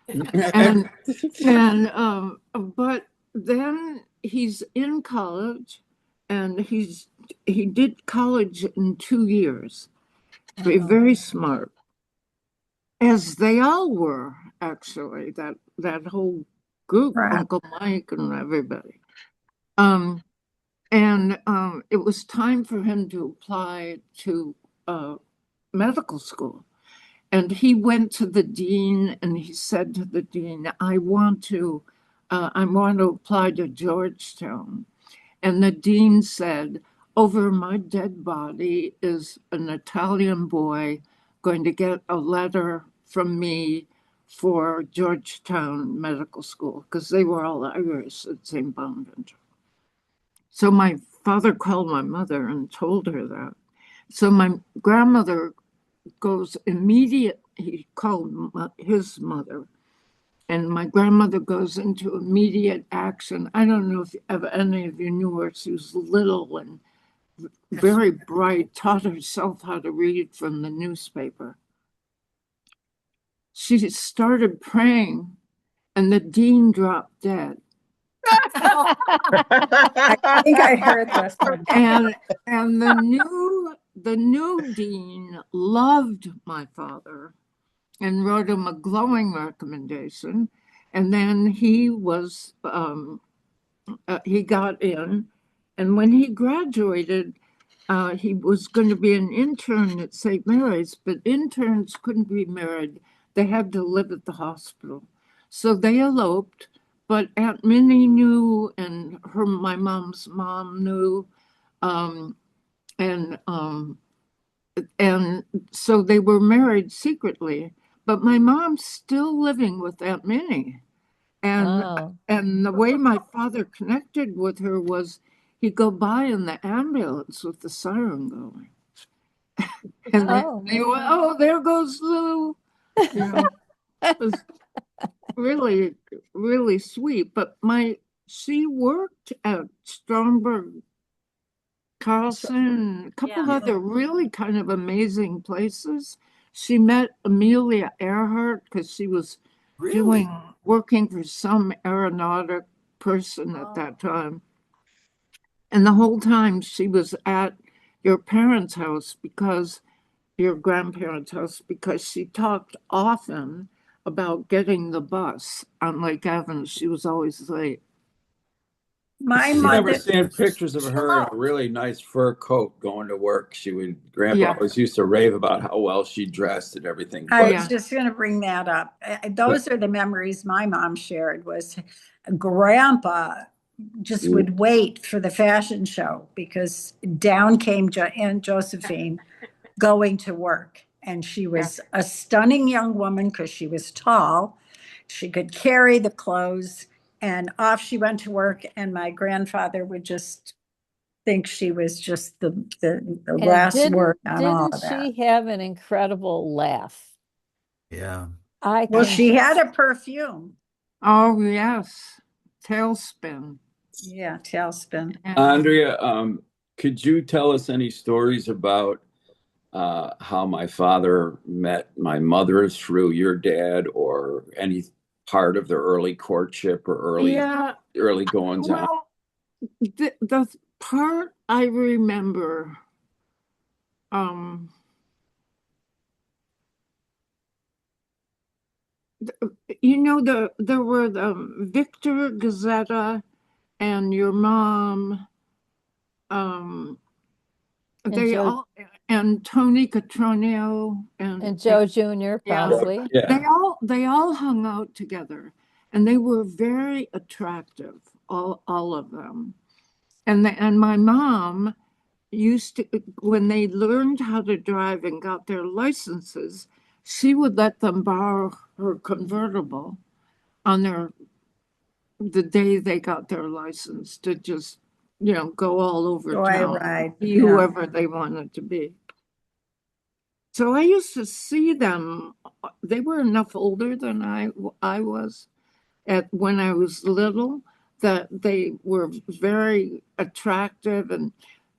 And but then he's in college, and he did college in 2 years. Very smart, as they all were, actually. That whole group, Right. Uncle Mike and everybody. Um, and it was time for him to apply to medical school. And he went to the dean and he said to the dean, I want to apply to Georgetown. And the dean said, over my dead body is an Italian boy going to get a letter from me for Georgetown Medical School, because they were all Irish at St. Bonaventure. So my father called my mother and told her that. So my grandmother he called his mother, and my grandmother goes into immediate action. I don't know if any of you knew her. She was little and very bright, taught herself how to read from the newspaper. She started praying, and the dean dropped dead. I think I heard this one. And the new dean loved my father and wrote him a glowing recommendation. And then he got in, and when he graduated, he was going to be an intern at St. Mary's, but interns couldn't be married. They had to live at the hospital. So they eloped, but Aunt Minnie knew, and my mom's mom knew, um, and um, and so they were married secretly. But my mom's still living with Aunt Minnie. And Oh. and the way my father connected with her was he'd go by in the ambulance with the siren going. And they go, oh, there goes Lou. You know, it was really, really sweet. But she worked at Stromberg Carlson, a couple other really kind of amazing places. She met Amelia Earhart because she was Really? working for some aeronautic person at that time. And the whole time she was at your parents' house your grandparents' house, because she talked often about getting the bus on Lake Evans. She was always late. My I remember mother, seeing pictures of her in a really nice fur coat going to work. Grandpa always used to rave about how well she dressed and everything. I was just going to bring that up. Those are the memories my mom shared. Was Grandpa just would wait for the fashion show because down came Aunt Josephine going to work. And she was a stunning young woman because she was tall. She could carry the clothes, and off she went to work. And my grandfather would just think she was just the And last word on all didn't of that. she have an incredible laugh? Yeah. Well, she had a perfume. Oh, yes. Tailspin. Yeah, tailspin. Andrea, could you tell us any stories about how my father met my mother through your dad, or any part of their early courtship or early goings on? Well, the part I remember, you know, there were Victor Gazzetta and your mom, um, And they Joe all, and Tony Catronio and Joe Jr. yeah, probably. Yeah. they all hung out together, and they were very attractive, all of them. And my mom used to, when they learned how to drive and got their licenses, she would let them borrow her convertible on the day they got their license to just, go all over town, Joyride. be Yeah. whoever they wanted to be. So I used to see them. They were enough older than I was at when I was little that they were very attractive, and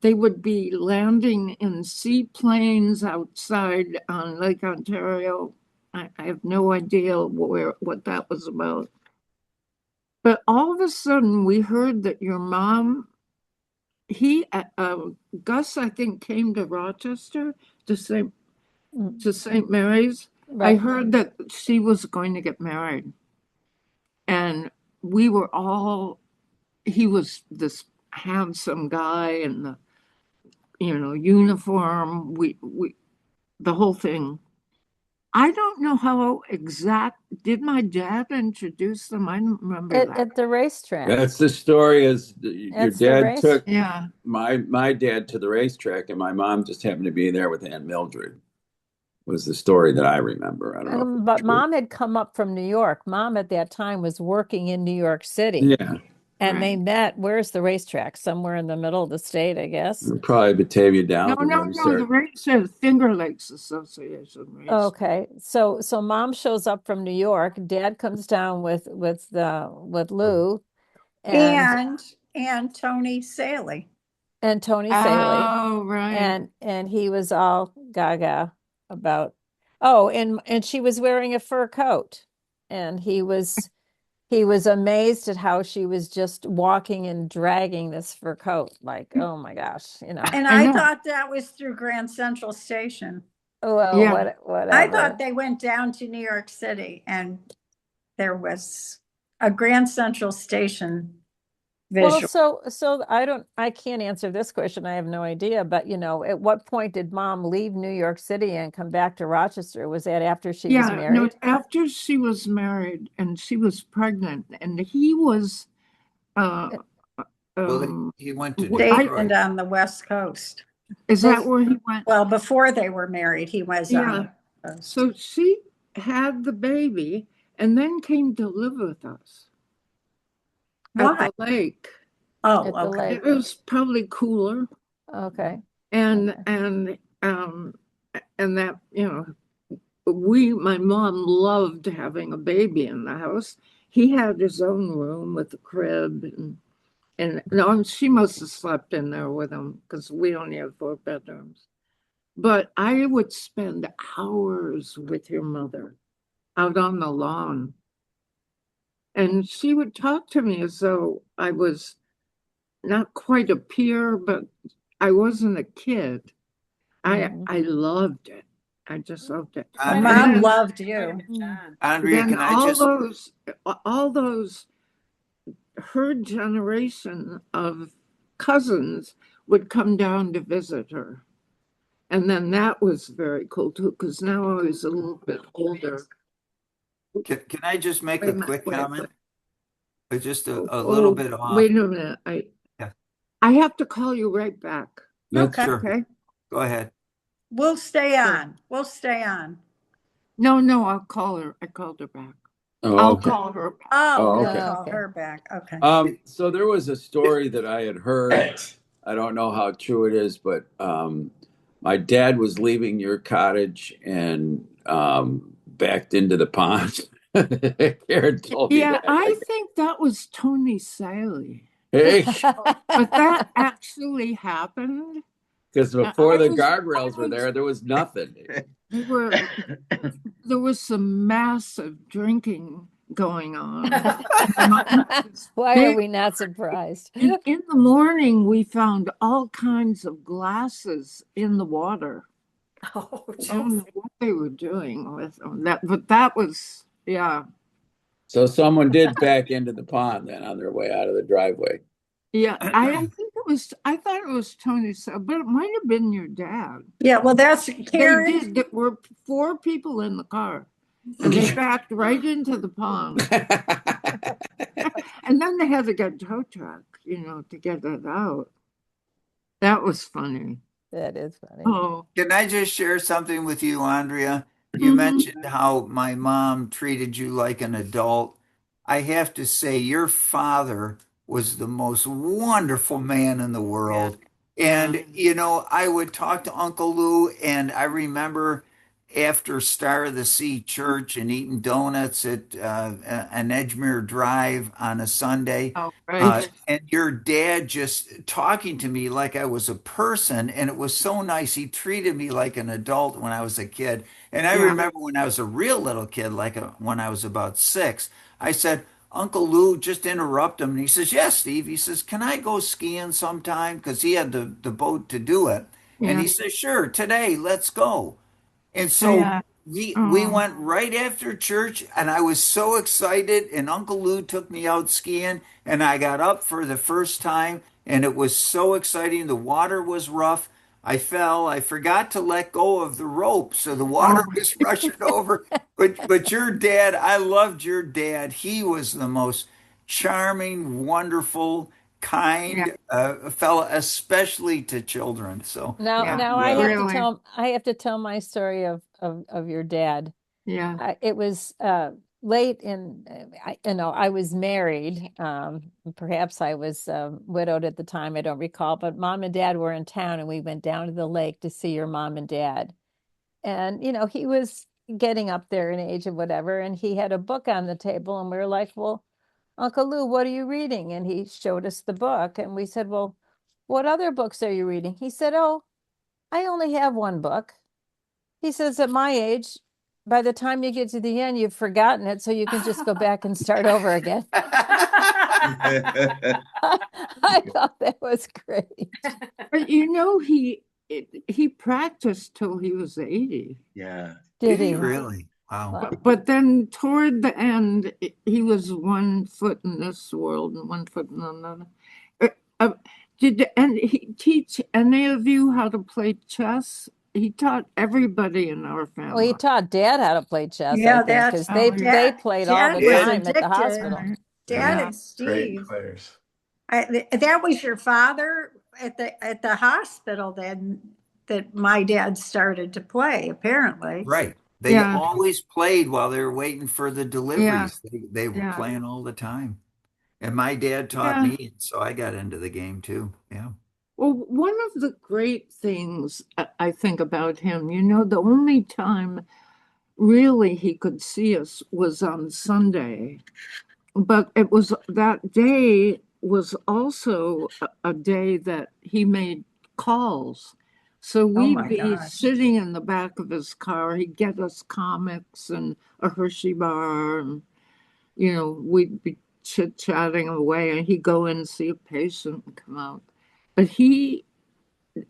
they would be landing in seaplanes outside on Lake Ontario. I have no idea what that was about. But all of a sudden, we heard that your mom, Gus, I think, came to Rochester to St. Mm, to St. Mary's. I right. heard that she was going to get married, and we were all. He was this handsome guy in the, uniform. We the whole thing. I don't know how exact. Did my dad introduce them? I don't remember that. At the racetrack. That's the story is your That's the dad race. took Yeah. my dad to the racetrack, and my mom just happened to be there with Aunt Mildred, was the story that I remember. I don't know if But it's true. mom had come up from New York. Mom at that time was working in New York City. Yeah, And they Right. met, where's the racetrack? Somewhere in the middle of the state, I guess. probably Batavia No, Downs is no, where we no. The started. race says Finger Lakes Association race. Okay. So mom shows up from New York. Dad comes down with Lou and And Tony Saley. Tony Saley. Oh, right. And he was all gaga about, oh, and she was wearing a fur coat. And he was amazed at how she was just walking and dragging this fur coat. Like, oh my gosh, And I I know. thought that was through Grand Central Station. oh well, Yeah. I whatever. thought they went down to New York City and there was a Grand Central Station Well, visual. so I can't answer this question. I have no idea. But at what point did mom leave New York City and come back to Rochester? Was that after she was Yeah, no, married? after she was married and she was pregnant, and he was, uh, Uh, Well, um, he went to I, Detroit. Stationed on the West Coast. is that Was where he went? Well, before they were married, he was on Yeah. the coast. So she had the baby and then came to live with us at Why? the lake. Oh, at the okay. lake. It was probably cooler, Okay. and Okay. and that, my mom loved having a baby in the house. He had his own room with a crib, and no, she must have slept in there with him because we only have 4 bedrooms. But I would spend hours with your mother out on the lawn, and she would talk to me as though I was not quite a peer, but I wasn't a kid. Mhm. I loved it. I just loved it. And Mom then loved you. Andrea, can I just all those her generation of cousins would come down to visit her. And then that was very cool too, because now I was a little bit older. can I just make Wait a a minute, quick wait, comment? Just a oh, little bit off. wait a minute. Yeah, I have to call you right back. That's Okay. sure. Okay. Go ahead. We'll stay on. We'll stay on. No, I'll call her. I called her back. oh, I'll okay. call her back. Oh, Oh, we'll okay. call Okay. her back. Okay. So there was a story that I had heard. I don't know how true it is, but my dad was leaving your cottage and backed into the pond. Karen told me Yeah, that. I think that was Tony Saley. Hey, But that actually happened. because I before the was, I guardrails were was, there was nothing. we were, there was some massive drinking going on. Why are They, we not surprised? in the morning, we found all kinds of glasses in the water. Oh, I don't know what they were doing with them. But that was Yeah. So someone did back into the pond then on their way out of the driveway. Yeah. I think it was, I thought it was Tony, but it might have been your dad. Yeah, well, that's They Karen. did. There were 4 people in the car, and they backed right into the pond. And then they had to get tow truck, to get it out. That was funny. That is funny. Oh, Can I just share something with you, Andrea? You mhm. mentioned how my mom treated you like an adult. I have to say, your father was the most wonderful man in the Yeah. world. Yeah, And, I would talk to Uncle Lou, and I remember after Star of the Sea Church and eating donuts at an Edgemere Drive on a Sunday. oh, right. And your dad just talking to me like I was a person, and it was so nice. He treated me like an adult when I was a kid. And I Yeah, remember when I was a real little kid, like when I was about 6, I said, Uncle Lou, just interrupt him. And he says, yes, Steve. He says, can I go skiing sometime? Because he had the boat to do it. And yeah, he says, sure, today, let's go. And so yeah. we Oh, went right after church, and I was so excited. And Uncle Lou took me out skiing, and I got up for the first time, and it was so exciting. The water was rough. I fell. I forgot to let go of the rope, so the water oh, was rushing over. But your dad, I loved your dad. He was the most charming, wonderful, yeah, kind fella, especially to children. So Now, yeah. now yeah. Really, I have to tell my story of your dad. yeah. It was late in, I was married. Perhaps I was widowed at the time. I don't recall, but mom and dad were in town and we went down to the lake to see your mom and dad. And, he was getting up there in age of whatever. And he had a book on the table and we were like, well, Uncle Lou, what are you reading? And he showed us the book and we said, well, what other books are you reading? He said, oh, I only have one book. He says, at my age, by the time you get to the end, you've forgotten it, so you can just go back and start over again. I thought that was great. But he practiced till he was 80. Yeah. Did Did he he? really? Wow. Wow. But then toward the end, he was one foot in this world and one foot in another. Uh, uh, and he teach any of you how to play chess? He taught everybody in our Well, he family. taught Dad how to play chess, I Yeah, think, that's because they Oh, yeah. they dad. played all the Dad was Yeah. time at the addicted. hospital. Dad Yeah. and Great Steve. players. That was your father at the hospital then that my dad started to play, apparently. Right. They Yeah. always played while they were waiting for the Yeah. deliveries. They were Yeah. playing all the time. And my dad taught Yeah. me, so I got into the game too. Yeah. Well, one of the great things I think about him, the only time really he could see us was on Sunday. But it was that day was also a day that he made calls. So Oh we'd my be gosh. sitting in the back of his car. He'd get us comics and a Hershey bar, and we'd be chit-chatting away, and he'd go in and see a patient and come out. But he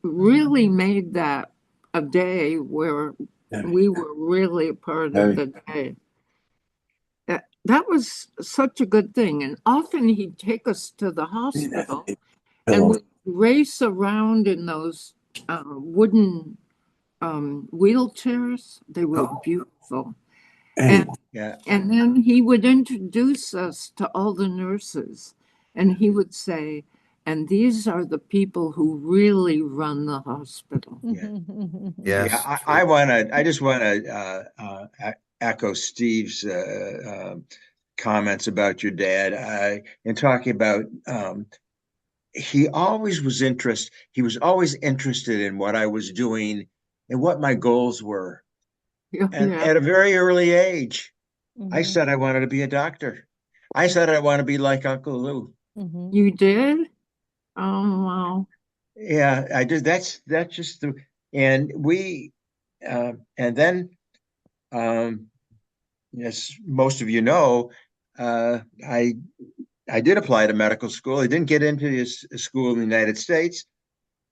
really made that a day where we were really a part of the day. That was such a good thing. And often he'd take us to the hospital and we'd race around in those wooden wheelchairs. They were Oh, beautiful. And, Yeah. and then he would introduce us to all the nurses and he would say, and these are the people who really run the hospital. Yeah. yes. I just want to echo Steve's comments about your dad. In talking about, he was always interested in what I was doing and what my goals were. And Yeah. at a very early age, I Mhm, said I wanted to be a doctor. I said I want to be like Uncle Lou. mhm. You did? Oh, wow. Yeah, I did. That's just the, and we, and then, um, as most of you know, uh, I I did apply to medical school. I didn't get into this school in the United States,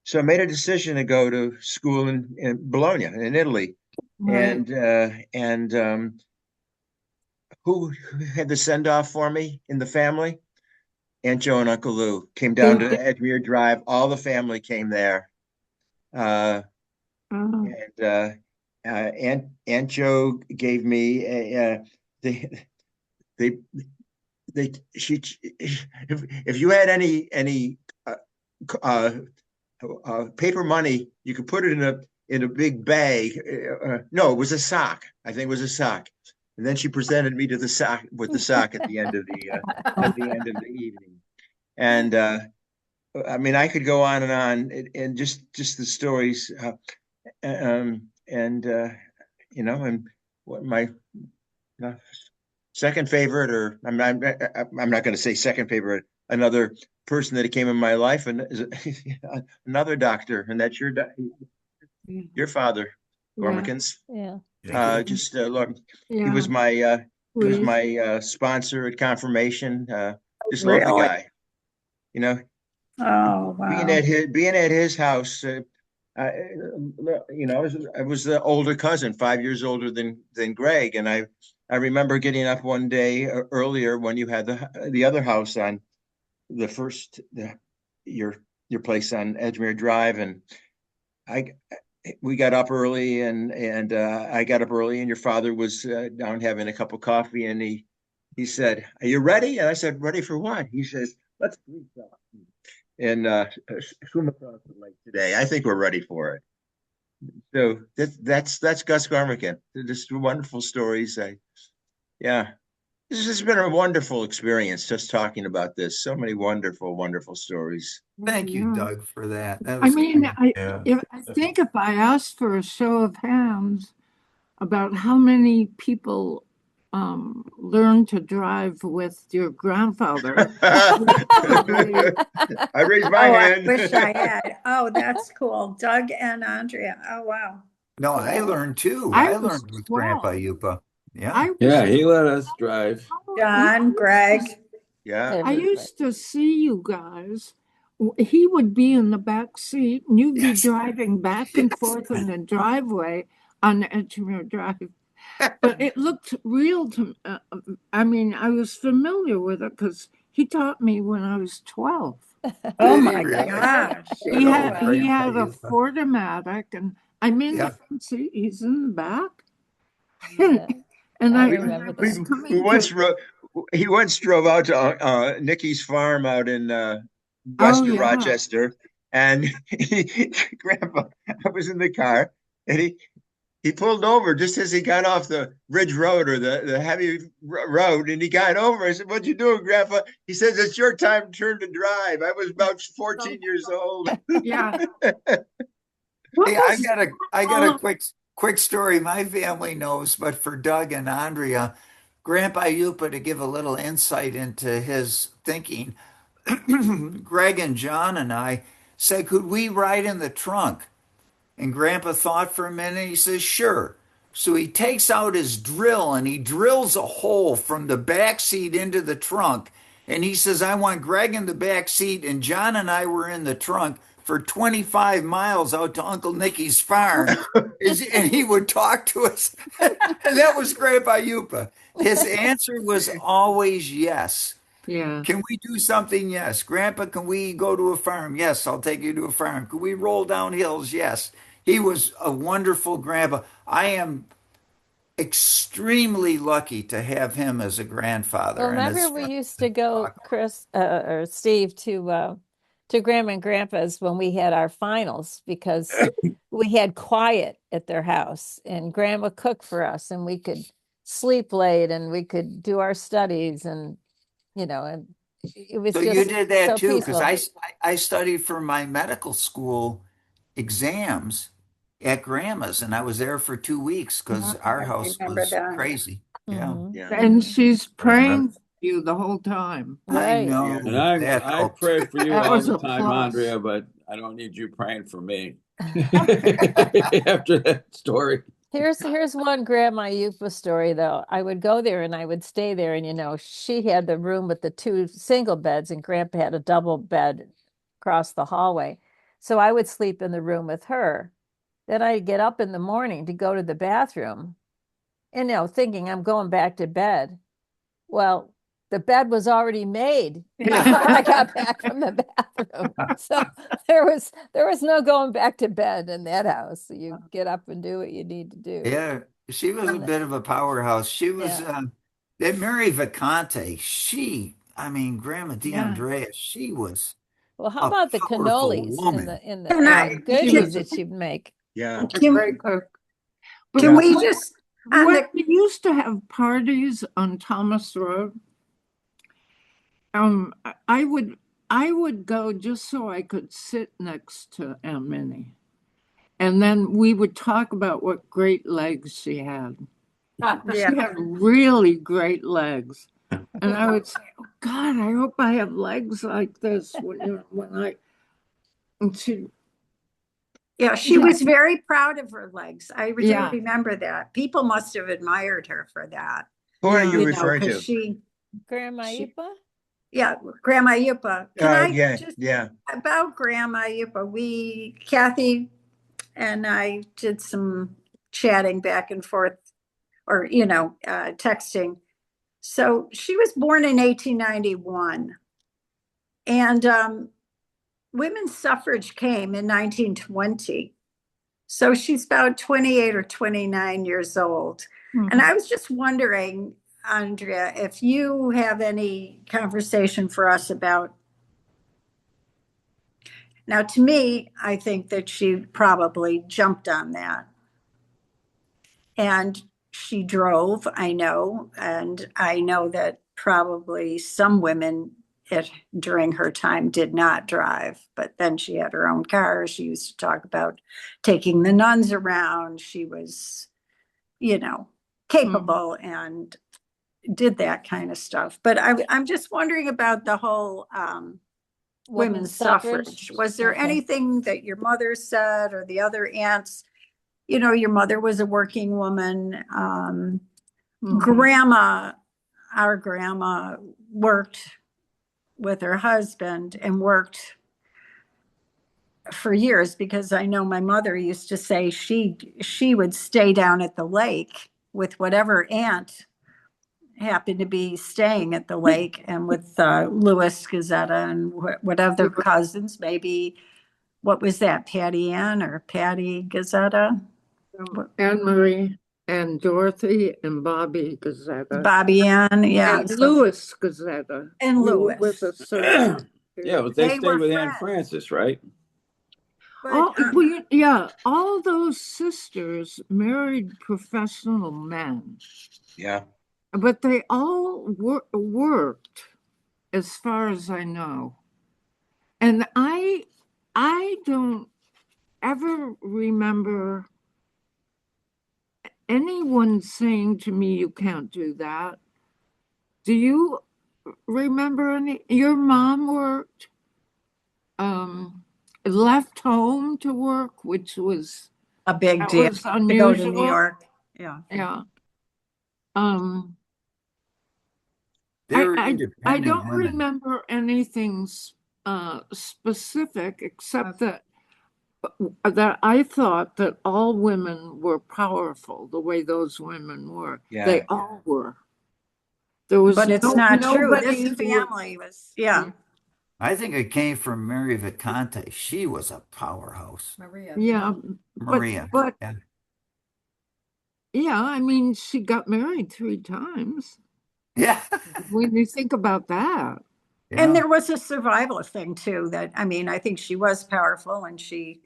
so I made a decision to go to school in Bologna, in Italy, Right. and who had the send off for me in the family? Aunt Joe and Uncle Lou came down to Edgemere Drive. All the family came there. Uh, Oh, and Aunt Joe gave me they they they she if you had any uh, uh, paper money, you could put it in a big bag. No, it was a sock. I think it was a sock. And then she presented me to the sock with the sock at the end of the evening. And I mean, I could go on and just the stories. And and what my uh, second favorite, or I'm not going to say second favorite, another person that came in my life, and is another doctor, and that's your father, yeah, Gormakins. Yeah. Just look, he yeah. was Please. my sponsor at confirmation. Just love the Really? guy. You know, Oh, wow. being at his house. I, I was the older cousin, 5 years older than Greg, and I remember getting up one day earlier when you had the other house on the first your your place on Edgemere Drive, and I we got up early, and I got up early, and your father was down having a cup of coffee, and he said, "Are you ready?" And I said, "Ready for what?" He says, "Let's please and swim across the lake today. I think we're ready for it." So that's Gus Garmican. Just wonderful stories. Yeah, this has been a wonderful experience just talking about this. So many wonderful, wonderful stories. Thank you, Yeah. Doug, for that. That I was mean, great. Yeah. I think if I asked for a show of hands about how many people learned to drive with your grandfather, probably, I raised my Oh, I hand. wish I had. Oh, that's cool. Doug and Andrea. Oh, wow. No, I Cool. learned too. I I was learned with Grandpa 12. Yupa. Yeah. I was Yeah, he let us drive. John, Greg. Yeah. I Everybody. used to see you guys. He would be in the back seat, and you'd be Yes. driving back and Yes. forth in the driveway on Edgemere Drive. But it looked real to me. I mean, I was familiar with it because he taught me when I was 12. Oh, Did he my really? gosh. Good old He Grandpa had a Yupa. Fordomatic, and I'm in the Yeah. front seat. He's in the back, Yeah, and I I We remember was that. we coming once to. drove. He once drove out to Nikki's farm out in Oh west of yeah. Rochester, and Grandpa, I was in the car, and he pulled over just as he got off the ridge road or the heavy road, and he got over. I said, "What you doing, Grandpa?" He says, "It's your turn to drive." I was about 14 years old. Yeah. What Hey, was I got a all? quick story my family knows, but for Doug and Andrea, Grandpa Yupa, to give a little insight into his thinking, Greg and John and I said, "Could we ride in the trunk?" And Grandpa thought for a minute. He says, "Sure." So he takes out his drill and he drills a hole from the back seat into the trunk. And he says, "I want Greg in the back seat." And John and I were in the trunk for 25 miles out to Uncle Nicky's farm. And he would talk to us. And that was Grandpa Yupa. His answer was always yes. Yeah. Can we do something? Yes. Grandpa, can we go to a farm? Yes, I'll take you to a farm. Can we roll down hills? Yes. He was a wonderful grandpa. I am extremely lucky to have him as a Well, grandfather, and it's remember we fun used to to go, talk. Chris, or Steve, to Grandma and Grandpa's when we had our finals because we had quiet at their house and Grandma cooked for us and we could sleep late and we could do our studies and it was So you just did that so too, because peaceful. I studied for my medical school exams at Grandma's, and I was there for 2 weeks because Oh, our I house remember was that. crazy. Yeah. Hmm. Yeah. And she's Yeah. praying for you the whole time. I Right. Yeah. And know that I helped. pray for you That all was the a time, plus. Andrea, but I don't need you praying for me after that story. Here's one Grandma Yupa story though. I would go there and I would stay there, and she had the room with the two single beds, and Grandpa had a double bed across the hallway. So I would sleep in the room with her. Then I'd get up in the morning to go to the bathroom, and thinking I'm going back to bed. Well, the bed was already made Yeah. before I got back from the bathroom. So there was no going back to bed in that house. So you get up and do what you need to do. Yeah, she was a And bit of a powerhouse. She was yeah. that Mary Vicante. I mean, Grandma Yeah. DeAndrea. She was Well, how a about the powerful cannolis and woman. Can Yeah. the She goodies was that she'd make? Yeah. a great cook. But can Yeah. we just, on when the, we used to have parties on Thomas Road, um, I would I would go just so I could sit next to Aunt Minnie. And then we would talk about what great legs she had. yeah, She had really great legs. And I would say, oh God, I hope I have legs like this and she, yeah, she yeah, was very proud of her legs. I do yeah, remember that. People must have admired her for that, Who are yeah. you you know, referring because to? Grandma she, Iuppa? yeah, Grandma Iuppa. Can I Yeah, just, yeah. about Grandma Iuppa, Kathy and I did some chatting back and forth or, texting. So she was born in 1891 and women's suffrage came in 1920. So she's about 28 or 29 years old. And Mhm. I was just wondering, Andrea, if you have any conversation for us about. Now, to me, I think that she probably jumped on that. And she drove, I know, and I know that probably some women during her time did not drive, but then she had her own car. She used to talk about taking the nuns around. She was, you know, capable and did that kind of stuff. But I'm just wondering about the whole women's Women's suffrage? suffrage. Was there Okay. anything that your mother said or the other aunts? Your mother was a working woman. Grandma, our grandma worked with her husband and worked for years because I know my mother used to say she would stay down at the lake with whatever aunt happened to be staying at the lake and with Louis Gazetta and what other cousins, maybe what was that, Patty Ann or Patty Gazetta? Anne Marie and Dorothy and Bobby Gazetta Bobby Ann, yeah. and Louis Gazetta. And We were with Louis. a certain Yeah, but they They stayed were with Aunt friends. Frances, right? But all yeah, all those sisters married professional men, Yeah. but they all worked, as far as I know. And I don't ever remember anyone saying to me, you can't do that. Do you remember any? Your mom worked, left home to work, which was a big that deal was to go to New unusual. York. Yeah. Yeah. Um, They I were I I independent don't women. remember anything specific except that I thought that all women were powerful the way those women were. They Yeah. all were. There was But it's not true. This nobody who family was, yeah. I think it came from Mary Vicante. She was a powerhouse. Maria. yeah, but Maria. but Yeah. yeah, I mean she got married 3 times. Yeah. When you think about that. And Yeah. there was a survival thing too that, I mean, I think she was powerful and she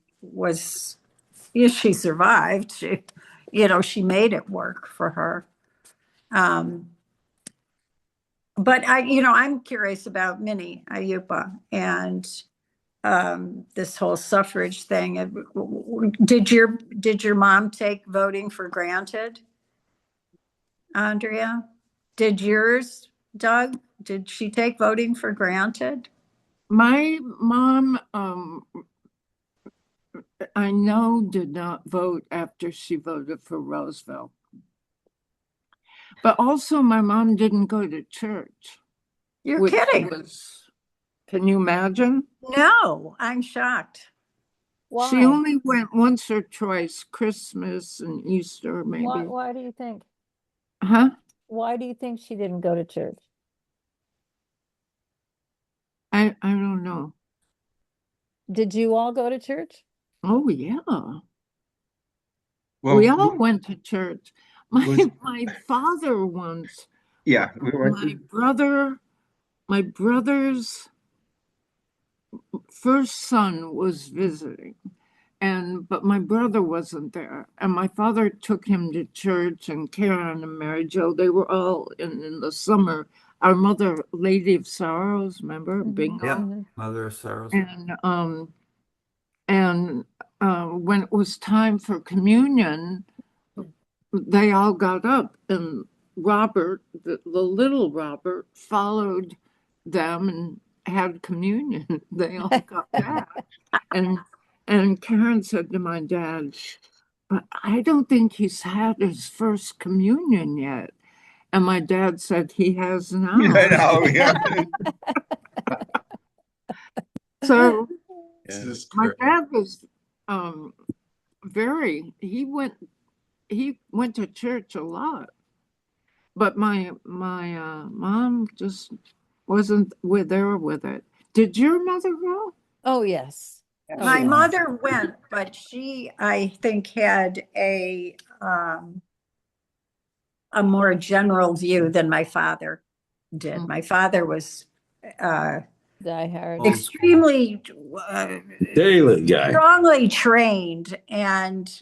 survived. She made it work for her. Um, but I'm curious about Minnie Iuppa and this whole suffrage thing. Did your mom take voting for granted, Andrea? Did yours, Doug? Did she take voting for granted? My mom, I know, did not vote after she voted for Roosevelt. But also, my mom didn't go to church, You're which kidding. can you imagine? No, I'm shocked. She Why? only went once or twice, Christmas and Easter, maybe. Why do you think? Huh? Why do you think she didn't go to church? I don't know. Did you all go to church? Oh yeah. Well, We all went to church. was My father once, yeah, we went. my brother's first son was visiting, but my brother wasn't there. And my father took him to church, and Karen and Mary Jo, they were all in the summer. Our mother, Lady of Sorrows, remember? Bingo. Yep. Mother of Sorrows. And when it was time for communion, they all got up, and Robert, the little Robert, followed them and had communion. They all got back. And Karen said to my dad, but I don't think he's had his first communion yet. And my dad said he has now. I know, yeah. So Yeah. my dad was he went to church a lot. But my mom just wasn't there with it. Did your mother go? Oh, yes. Oh, My yes. mother went, but she, I think, had a more general view than my father did. Mm. My father was Die Hard. extremely Daily guy. strongly trained and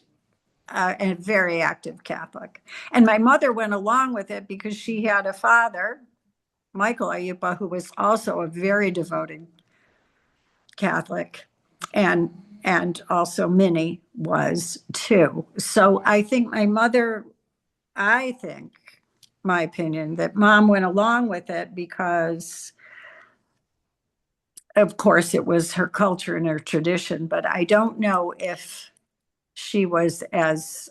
very active Catholic. And my mother went along with it because she had a father, Michael Iuppa, who was also a very devoted Catholic, and also Minnie was too. So I think my opinion, that mom went along with it because, of course, it was her culture and her tradition, but I don't know if she was as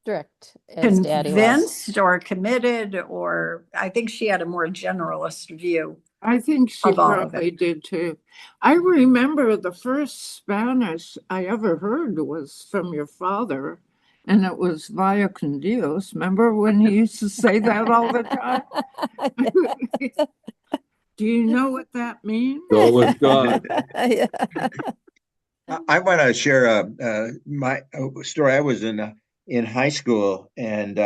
Strict as Daddy was. convinced or committed, or I think she had a more generalist view. I think she Of all of probably did too. I remember the first Spanish I ever heard was from your father, and it was Vaya con Dios. Remember when he used to say that all the time? Do you know what that means? Go with God. Yeah. I want to share my story. I was in high school, and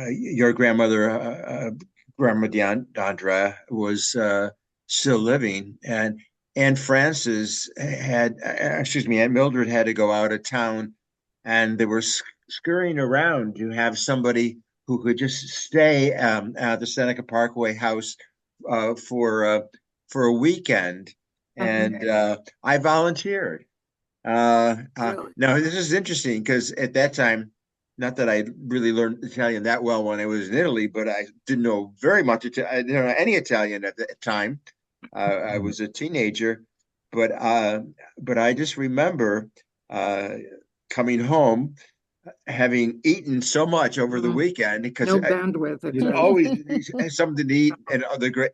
your grandmother, Grandma Deandra, was still living, and Aunt Frances had, excuse me, Aunt Mildred had to go out of town, and they were scurrying around to have somebody who could just stay at the Seneca Parkway house for a weekend, and I volunteered. Really? Now this is interesting because at that time, not that I really learned Italian that well when I was in Italy, but I didn't know very much. I didn't know any Italian at the time. I was a teenager, but I just remember coming home, having eaten so much over the weekend because No bandwidth. there's always something to eat, and the great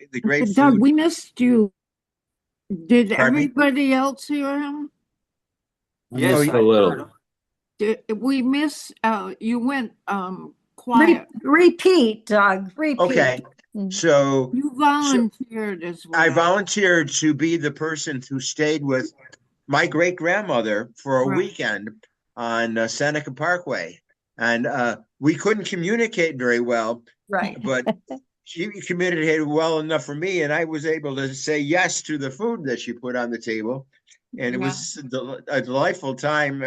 Doug, food. we missed you. Did Pardon me? everybody else hear him? Yes, Just a little. We miss you went quiet. Repeat, Doug, repeat. Okay, so You volunteered as well. I volunteered to be the person who stayed with my great grandmother for a Right. weekend on Seneca Parkway, and we couldn't communicate very well, Right. but she communicated well enough for me, and I was able to say yes to the food that she put on the table, and it was a delightful time.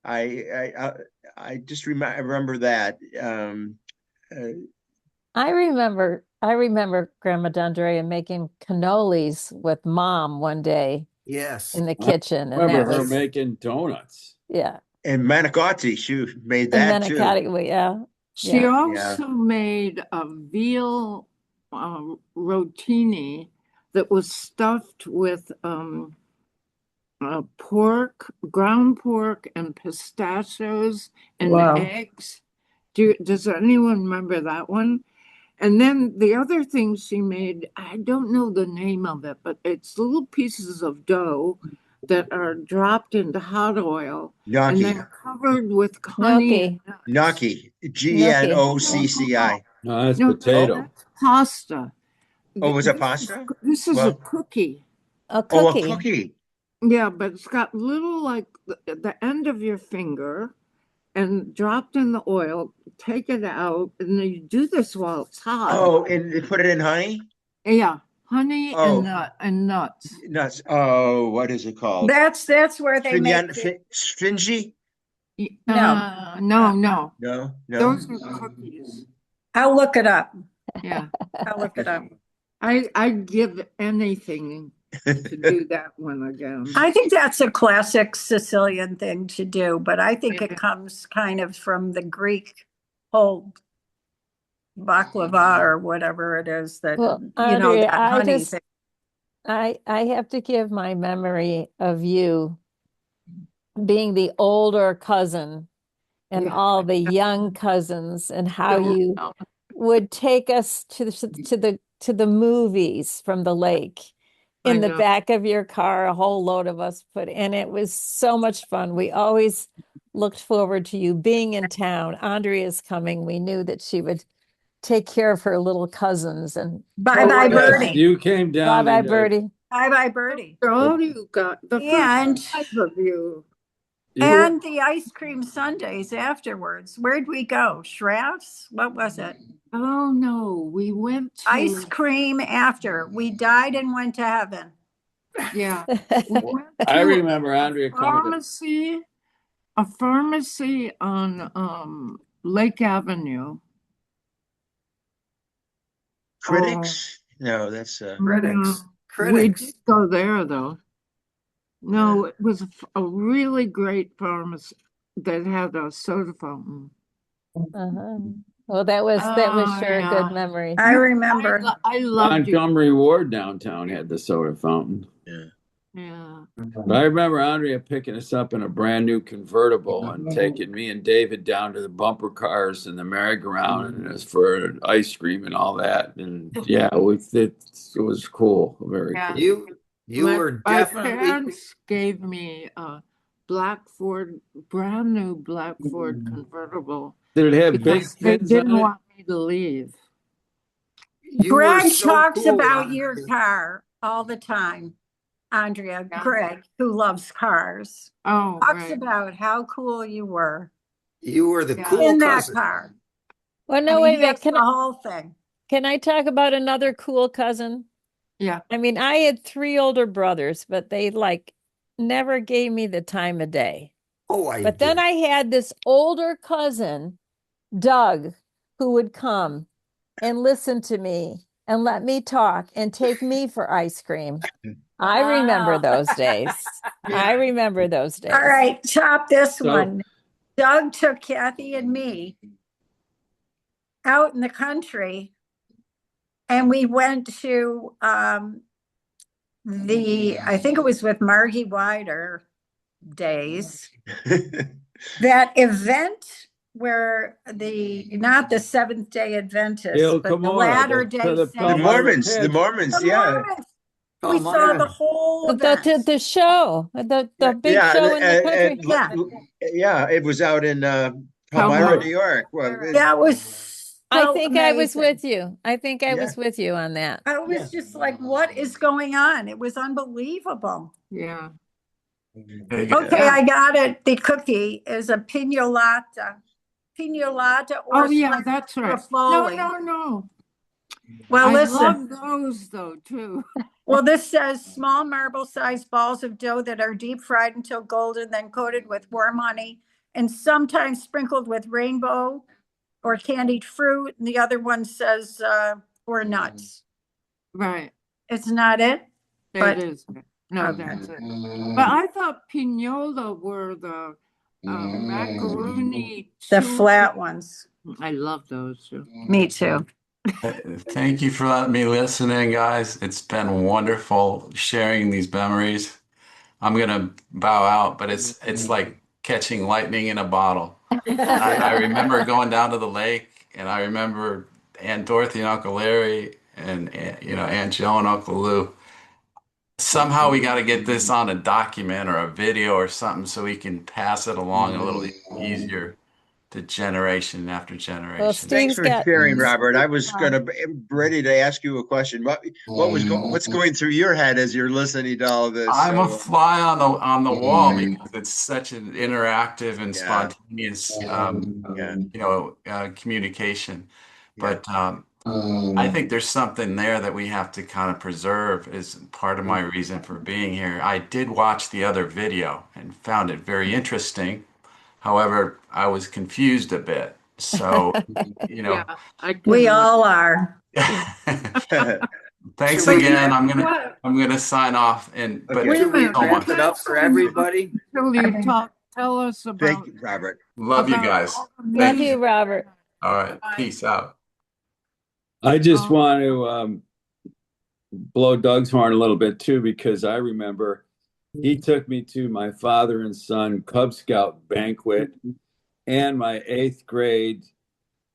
I just remember that. I remember Grandma D'Andrea making cannolis with Mom one day yes. in the I kitchen, and remember that her was making donuts. yeah. And manicotti, she made And that too. manicotti, well, yeah, She yeah. also made a veal rotini that was stuffed with pork, ground pork, and pistachios and Wow. eggs. Does anyone remember that one? And then the other thing she made, I don't know the name of it, but it's little pieces of dough that are dropped into hot oil and Gnocchi. then covered with honey and Gnocchi. nuts. Gnocchi. Gnocchi. Gnocchi. No, that's No, potato. that's pasta. Oh, was it This is pasta? this is a Well, cookie. A oh, a cookie. cookie. Yeah, but it's got little like the end of your finger and dropped in the oil. Take it out, and then you do this while it's hot. Oh, and they put it in honey? Yeah, honey Oh, and nuts. nuts. Oh, what is it called? That's where they make the, Sfingy? No. No. No, no. Those are cookies. I'll look it up. Yeah, I'll look it up. I'd give anything to do that one again. I think that's a classic Sicilian thing to do, but I think it comes kind of from the Greek whole baklava or whatever it is that, Well, you know, Andrea, that I honey just thing. I have to give my memory of you being the older cousin and Yeah. all the young cousins and how Don't you know. would take us to the movies from the lake in the know. back of your car, a whole load of us put, and it was so much fun. We always looked forward to you being in town. Andrea's coming. We knew that she would take care of her little cousins and Bye bye, Yes, Birdie. you came bye down bye, and Birdie. Bye bye, Birdie. All you got the And first five of you. and the ice cream sundaes afterwards. Where'd we go? Shrav's? What was it? Oh no, we went to Ice cream after. We died and went to heaven. yeah. We went I to remember Andrea coming to a pharmacy on Lake Avenue. Critics? No, that's Critics. We Critics. did go there though. No, it was a really great pharmacy that had a soda fountain. Uh-huh. Well, that was Oh, sure a yeah. good memory. I remember. I loved you. Montgomery Ward downtown had the soda fountain. yeah. Yeah. But I remember Andrea picking us up in a brand new convertible and taking me and David down to the bumper cars and the merry-go-round and it was for ice cream and all that. And yeah, it was cool. Very Yeah. cool. You were My definitely parents gave me a brand new black Ford convertible Did it have big because they fins didn't on it? want me to leave. you were Greg so talks cool, about Andrea. your car all the time, Andrea. Yeah. Greg, who loves cars, Oh, talks right. about how cool you were You were the Yeah. cool in that cousin. car. Well, I no, mean, wait a he minute. has the whole thing. Can I talk about another cool cousin? Yeah. I mean, I had three older brothers, but they like never gave me the time of day. Oh, I But then did. I had this older cousin, Doug, who would come and listen to me and let me talk and take me for ice cream. I remember Wow. those days. I remember those days. All right, top this So- one. Doug took Kathy and me out in the country, and we went to I think it was with Margie Wider days, that event where not the Seventh Day Adventists, Hail but the Cumorah, Latter to Day the Saints. The Mormons, the Mormons, The yeah. Mormons. We Palmyra. saw the whole The event. show, the big Yeah, show in the country. Yeah. Yeah, it was out in Palmyra, New York. Well, Yeah, it was I so think I was amazing. with you. I think I Yeah. was with you on that. I was just like, what is going on? It was unbelievable. Yeah. Okay, I got it. The cookie is a piñolata. Piñolata or Oh yeah, that's right. Friffoli. No. Well, I listen. love those though too. Well, this says small marble-sized balls of dough that are deep fried until golden, then coated with warm honey, and sometimes sprinkled with rainbow or candied fruit. And the other one says or nuts. Right. It's not it. But- It is. No, Okay. that's it. But I thought pinola were the macaroni. The soup. flat ones. I love those too. Me too. Thank you for letting me listen in, guys. It's been wonderful sharing these memories. I'm gonna bow out, but it's like catching lightning in a bottle. I remember going down to the lake, and I remember Aunt Dorothy and Uncle Larry, and Aunt Joe and Uncle Lou. somehow we got to get this on a document or a video or something so we can pass it along a little easier to generation after Well, generation. Thanks Steve's for got, sharing, Robert. I was gonna ready to ask you a question. What's going through your head as you're listening to all of this? I'm a So fly on the wall because it's such an interactive and yeah, spontaneous, yeah, communication. yeah. But I think there's something there that we have to kind of preserve as part of my reason for being here. I did watch the other video and found it very interesting. However, I was confused a bit. So, you know, Yeah, I We can. all are. thanks Should But you we again. know I'm gonna what? I'm gonna sign off and but Okay. Wait a should we minute. so You wrap much. it can't up for say much everybody? until you tell us Thank about you, Robert. Love you about guys. all the love Thank you. you, music. Robert. All right. Bye. Peace out. I just Oh, want to blow Doug's horn a little bit too, because I remember he took me to my father and son Cub Scout banquet and my eighth grade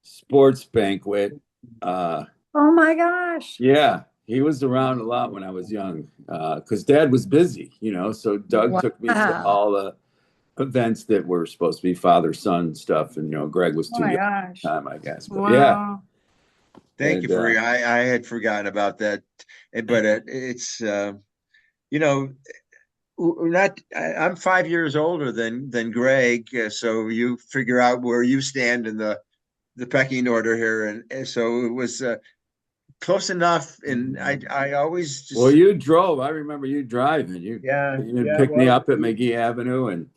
sports banquet. Oh my gosh. Yeah, he was around a lot when I was young because Dad was busy, So Doug took me to Wow. all the events that were supposed to be father-son stuff, and Greg was Oh too my young gosh. at the time, I guess. But yeah, wow. Thank you and for I had forgotten about that, but it's you know we're not. I'm 5 years older than Greg, so you figure out where you stand in the pecking order here, and so it was close enough. And I always well, just you drove. I remember you driving. You yeah, you yeah, picked me well, up at McGee Avenue and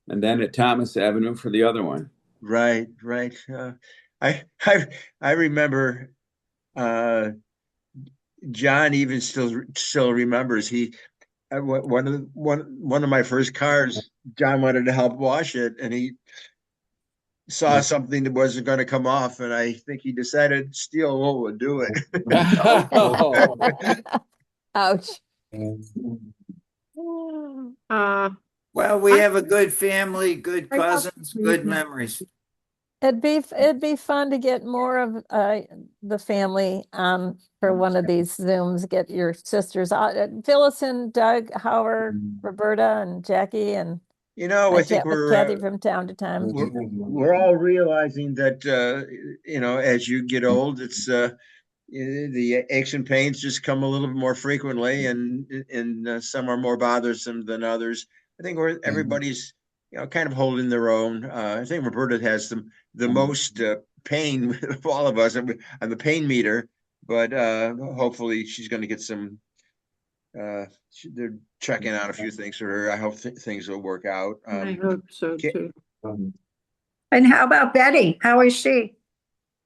then at Thomas Avenue for the other one. right, right. I I I remember John even still remembers one of my first cars. John wanted to help wash it, and he saw something that wasn't going to come off, and I think he decided steel wool would do it. Ouch. Uh, Well, we I have a good family, good I have to cousins, leave good now. memories. It'd be fun to get more of the family for one of these Zooms. Get your sisters, Phyllis and Doug, Howard, Roberta, and Jackie, and I I think chat with Kathy from time to time. we're all realizing that as you get old, it's the aches and pains just come a little bit more frequently, and some are more bothersome than others. I think everybody's kind of holding their own. I think Roberta has the most pain of all of us on the pain meter, but hopefully she's going to get some. They're checking out a few things for her. I hope things will work out. I hope so too. And how about Betty? How is she?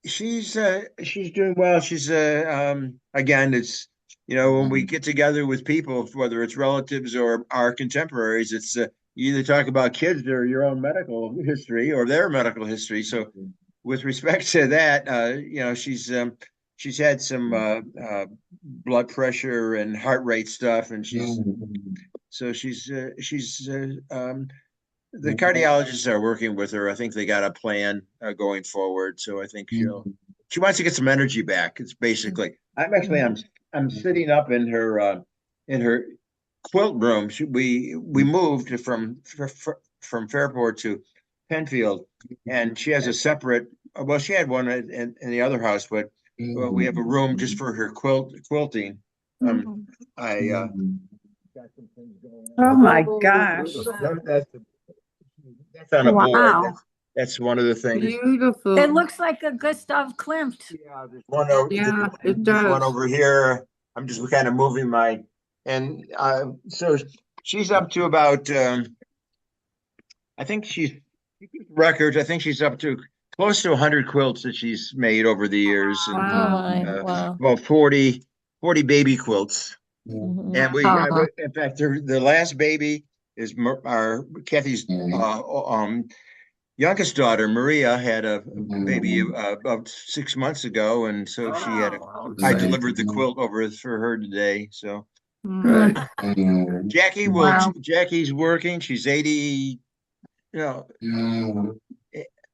She's doing well. She's again, it's when we get together with people, whether it's relatives or our contemporaries, it's you either talk about kids or your own medical history or their medical history. So with respect to that, she's had some blood pressure and heart rate stuff, and the cardiologists are working with her. I think they got a plan going forward. So I think she wants to get some energy back. It's basically I'm sitting up in her quilt room. We moved from Fairport to Penfield, and she has a separate. Well, she had one in the other house, but we have a room just for her quilting. I got some things going Oh on. my gosh. That's on a board. Wow. That's one of the things. Beautiful. It looks like a Gustav Klimt. Yeah, Yeah, it there's one does. over here. I'm just kind of moving and so she's up to about, I think records. I think she's up to close to 100 quilts that she's made over the years, and Oh Wow. my, wow. about 40 baby quilts. Mhm. And in fact, the last baby is our Kathy's youngest daughter, Maria, had a baby about 6 months ago, and so Oh, I exciting. delivered the quilt over for her today. So Good. Jackie's working. She's 80, Coming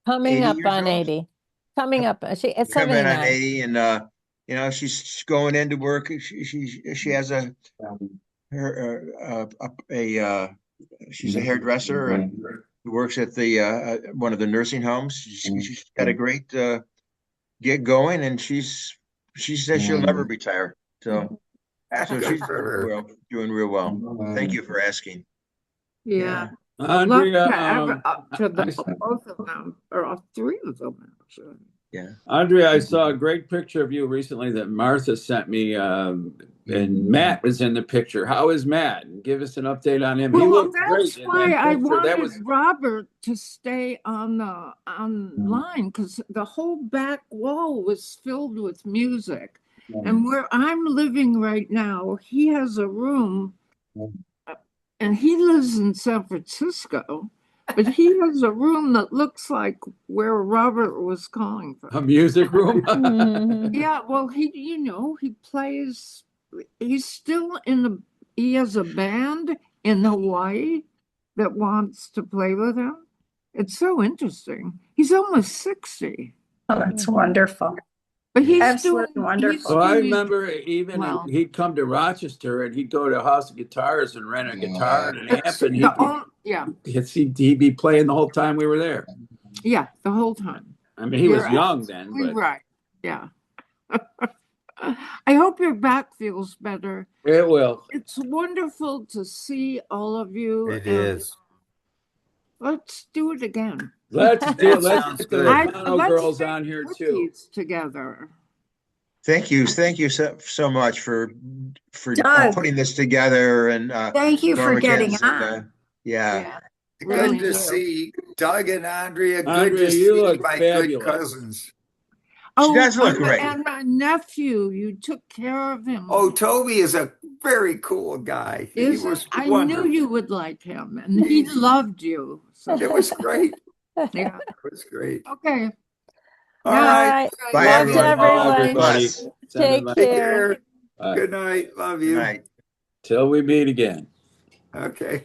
80 up years on old. 80. Coming up, it's Come in on 79. 80, and she's going into work. She has she's a hairdresser and works at the one of the nursing homes. She's got a great gig going, and she says she'll never retire. So she's doing real well. Thank you for asking. Yeah. Andrea, To both of them, or all three of them, actually. Yeah. Andrea, I saw a great picture of you recently that Martha sent me, and Matt was in the picture. How is Matt? Give us an update on him. He looked great in why that I picture. wanted Robert to stay on the online, because the whole back wall was filled with music. And where I'm living right now, he has a room, and he lives in San Francisco, but he has a room that looks like where Robert was calling from. A music room? Yeah, well, he plays, he's still he has a band in Hawaii that wants to play with him. It's so interesting. He's almost 60. Oh, that's wonderful. But he's absolutely doing wonderful. Well, I remember even he'd come to Rochester and he'd go to a house of guitars and rent a guitar and an amp, and he'd be playing the whole time we were there. Yeah, the whole time. I mean, he was young then, but right. Yeah. I hope your back feels better. It will. It's wonderful to see all of you. It is. Let's do it again. Let's get the Mono let's girls on here too. Together. Thank you so much for putting this together, and thank you for getting on. Yeah. Good to see Doug and Andrea. Good to see my good cousins. She does look great. And my nephew, you took care of him. Oh, Toby is a very cool guy. He was I wonderful. knew you would like him, and he loved you. So. It was great. Yeah, it was great. Okay. All right. Bye, everybody. Take care. Good night. Love you. Good night. Till we meet again. Okay.